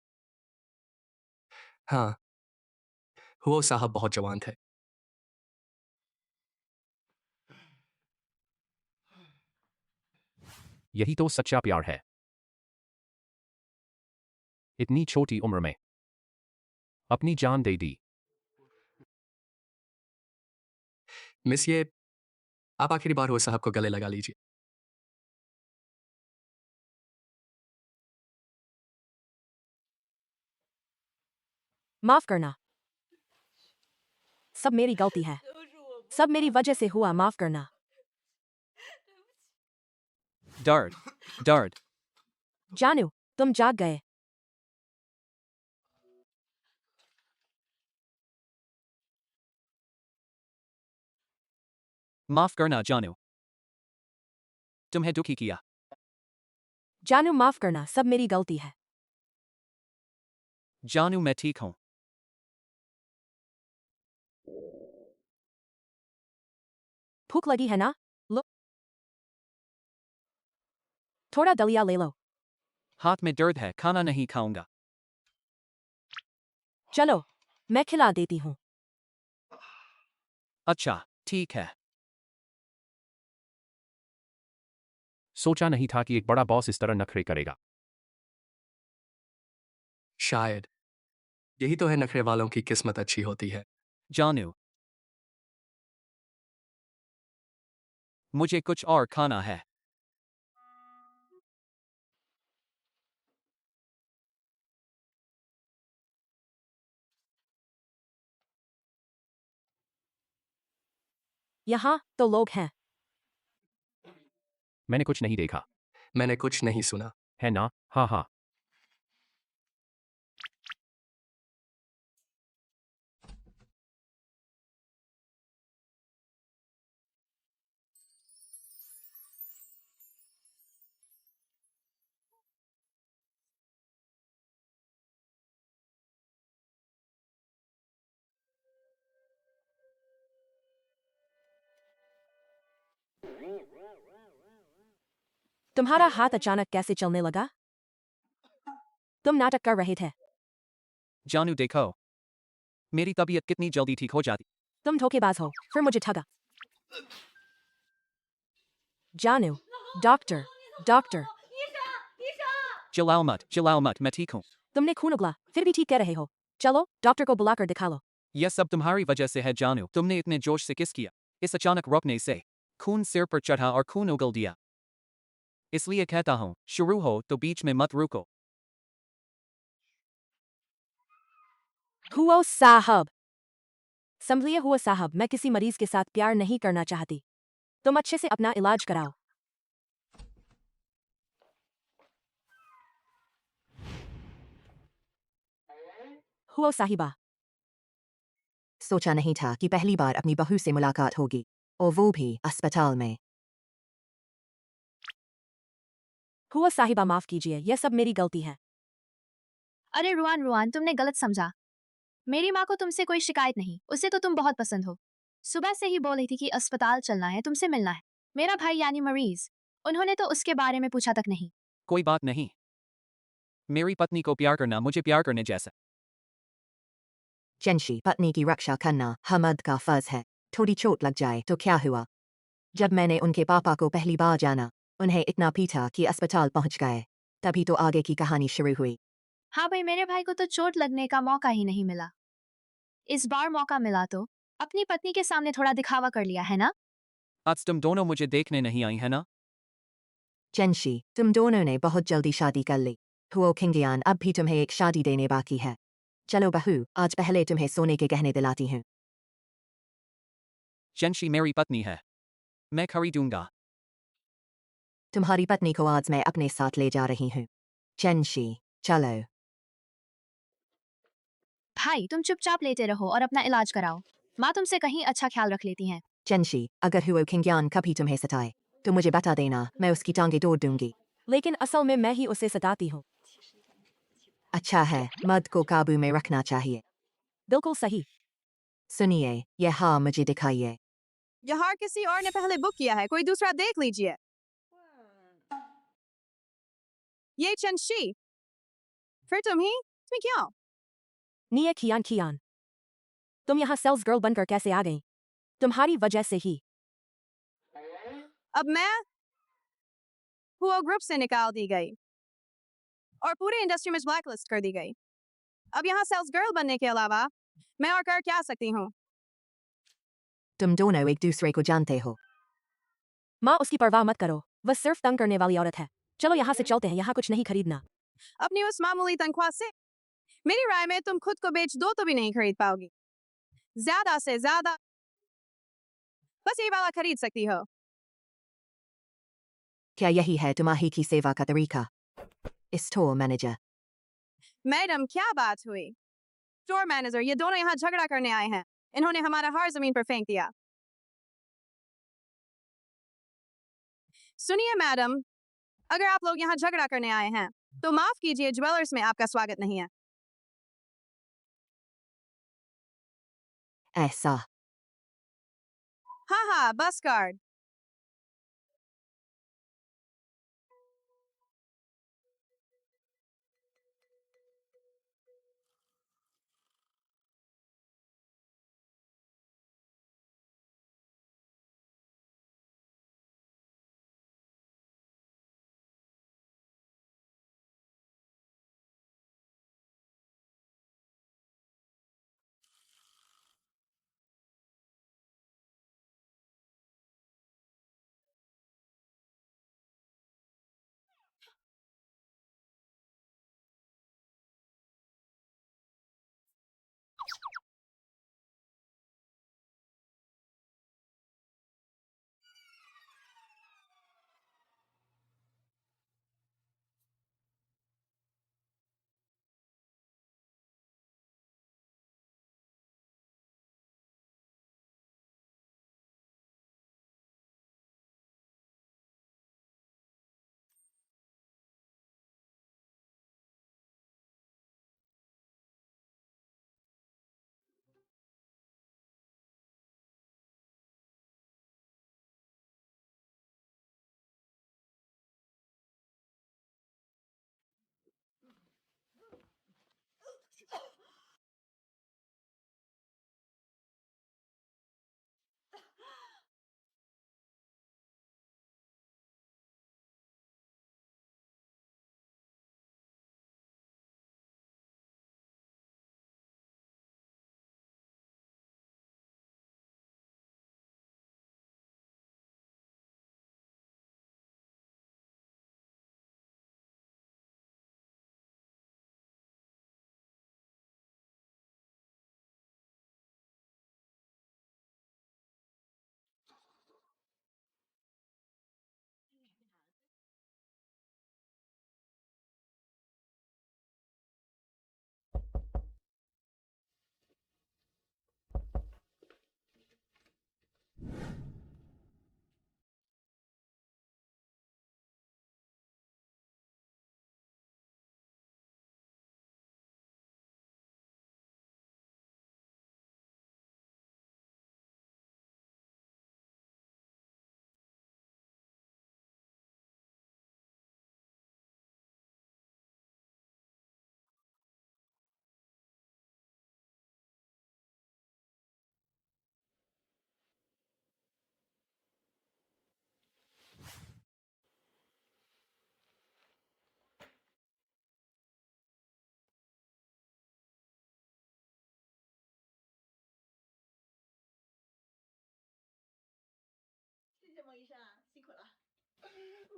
हाँ, हुओ साहब बहुत जवान थे। यही तो सच्चा प्यार है। इतनी छोटी उम्र में अपनी जान दे दी। मिस ये, आप आखिरी बार हुओ साहब को गले लगा लीजिए। माफ करना। सब मेरी गलती है। सब मेरी वजह से हुआ, माफ करना। Dirt, dirt. जानू, तुम जाग गए। माफ करना जानू। तुम्हें दुखी किया। जानू माफ करना, सब मेरी गलती है। जानू मैं ठीक हूं। भूख लगी है ना? लो, थोड़ा दलिया ले लो। हाथ में दर्द है, खाना नहीं खाऊंगा। चलो, मैं खिला देती हूँ। अच्छा, ठीक है। सोचा नहीं था कि एक बड़ा बॉस इस तरह नखरे करेगा। शायद यही तो है नखरे वालों की किस्मत अच्छी होती है। जानू, मुझे कुछ और खाना है। यहाँ तो लोग हैं। मैंने कुछ नहीं देखा। मैंने कुछ नहीं सुना। है ना? हाँ हाँ। तुम्हारा हाथ अचानक कैसे चलने लगा? तुम नाटक कर रहे थे। जानू देखो, मेरी तबीयत कितनी जल्दी ठीक हो जाती। तुम धोखेबाज हो, फिर मुझे ठगा। जानू, डॉक्टर, डॉक्टर, चिल्लाओ मत, मैं ठीक हूँ। तुमने खून उगला, फिर भी ठीक कह रहे हो। चलो, डॉक्टर को बुलाकर दिखा लो। यह सब तुम्हारी वजह से है जानू। तुमने इतने जोश से किस किया? इस अचानक रोकने से खून सिर पर चढ़ा और खून उगल दिया। इसलिए कहता हूँ, शुरू हो तो बीच में मत रुको। हुओ साहब, संभलिए हुआ साहब, मैं किसी मरीज के साथ प्यार नहीं करना चाहती। तुम अच्छे से अपना इलाज कराओ। हुओ साहिबा, सोचा नहीं था कि पहली बार अपनी बहू से मुलाकात होगी, और वो भी अस्पताल में। हुआ साहिबा, माफ कीजिए, यह सब मेरी गलती है। अरे रुआन रुआन, तुमने गलत समझा। मेरी माँ को तुमसे कोई शिकायत नहीं, उसे तो तुम बहुत पसंद हो। सुबह से ही बोल रही थी कि अस्पताल चलना है, तुमसे मिलना है। मेरा भाई यानी मरीज, उन्होंने तो उसके बारे में पूछा तक नहीं। कोई बात नहीं। मेरी पत्नी को प्यार करना मुझे प्यार करने जैसा। चंशी, पत्नी की रक्षा करना हमद का फर्ज है। थोड़ी चोट लग जाए तो क्या हुआ? जब मैंने उनके पापा को पहली बार जाना, उन्हें इतना पीटा कि अस्पताल पहुंच गए। तभी तो आगे की कहानी शुरू हुई। हाँ भाई, मेरे भाई को तो चोट लगने का मौका ही नहीं मिला। इस बार मौका मिला तो अपनी पत्नी के सामने थोड़ा दिखावा कर लिया है ना। आज तुम दोनों मुझे देखने नहीं आई है ना? चंशी, तुम दोनों ने बहुत जल्दी शादी कर ली। हुओ किंगियान, अब भी तुम्हें एक शादी देने बाकी है। चलो बहू, आज पहले तुम्हें सोने के गहने दिलाती हूँ। चंशी मेरी पत्नी है, मैं खरीदूंगा। तुम्हारी पत्नी को आज मैं अपने साथ ले जा रही हूँ। चंशी, चलो। भाई तुम चुपचाप लेते रहो और अपना इलाज कराओ। माँ तुमसे कहीं अच्छा ख्याल रख लेती हैं। चंशी, अगर हुओ किंगियान कभी तुम्हें सताए तो मुझे बता देना, मैं उसकी टांगे तोड़ दूंगी। लेकिन असल में मैं ही उसे सताती हूँ। अच्छा है, मर्द को काबू में रखना चाहिए। बिल्कुल सही। सुनिए, यह हाँ मुझे दिखाइए। यहाँ किसी और ने पहले बुक किया है, कोई दूसरा देख लीजिए। ये चंशी, फिर तुम्हें क्या? निये कियान कियान, तुम यहाँ सेल्स गर्ल बनकर कैसे आ गई? तुम्हारी वजह से ही। अब मैं हुआ ग्रुप से निकाल दी गई और पूरे इंडस्ट्री में ब्लैकलिस्ट कर दी गई। अब यहाँ सेल्स गर्ल बनने के अलावा मैं और कर क्या सकती हूँ? तुम दोनों एक दूसरे को जानते हो। माँ, उसकी परवाह मत करो, वह सिर्फ तंग करने वाली औरत है। चलो यहाँ से चलते हैं, यहाँ कुछ नहीं खरीदना। अपनी उस मामूली तनख्वाह से मेरी राय में तुम खुद को बेच दो तो भी नहीं खरीद पाओगी। ज्यादा से ज्यादा बस ये वाला खरीद सकती हो। क्या यही है तुम्हारी की सेवा का तरीका? Store manager. मैडम, क्या बात हुई? स्टोर मैनेजर, ये दोनों यहाँ झगड़ा करने आए हैं। इन्होंने हमारा हार जमीन पर फेंक दिया। सुनिए मैडम, अगर आप लोग यहाँ झगड़ा करने आए हैं तो माफ कीजिए, ज्वेलर्स में आपका स्वागत नहीं है। ऐसा। हाँ हाँ, बस कार्ड।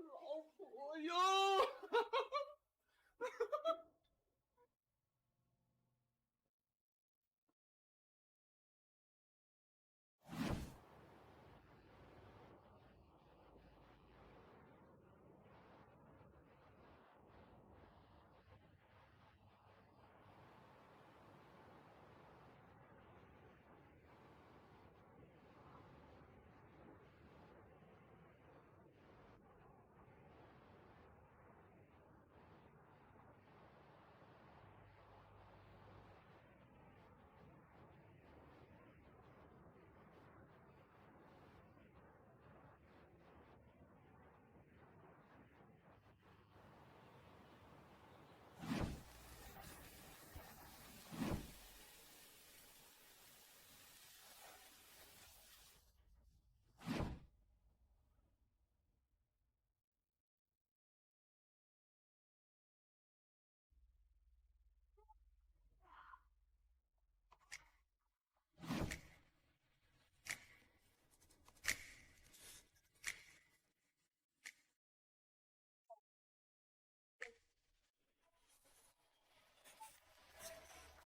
老婆哟！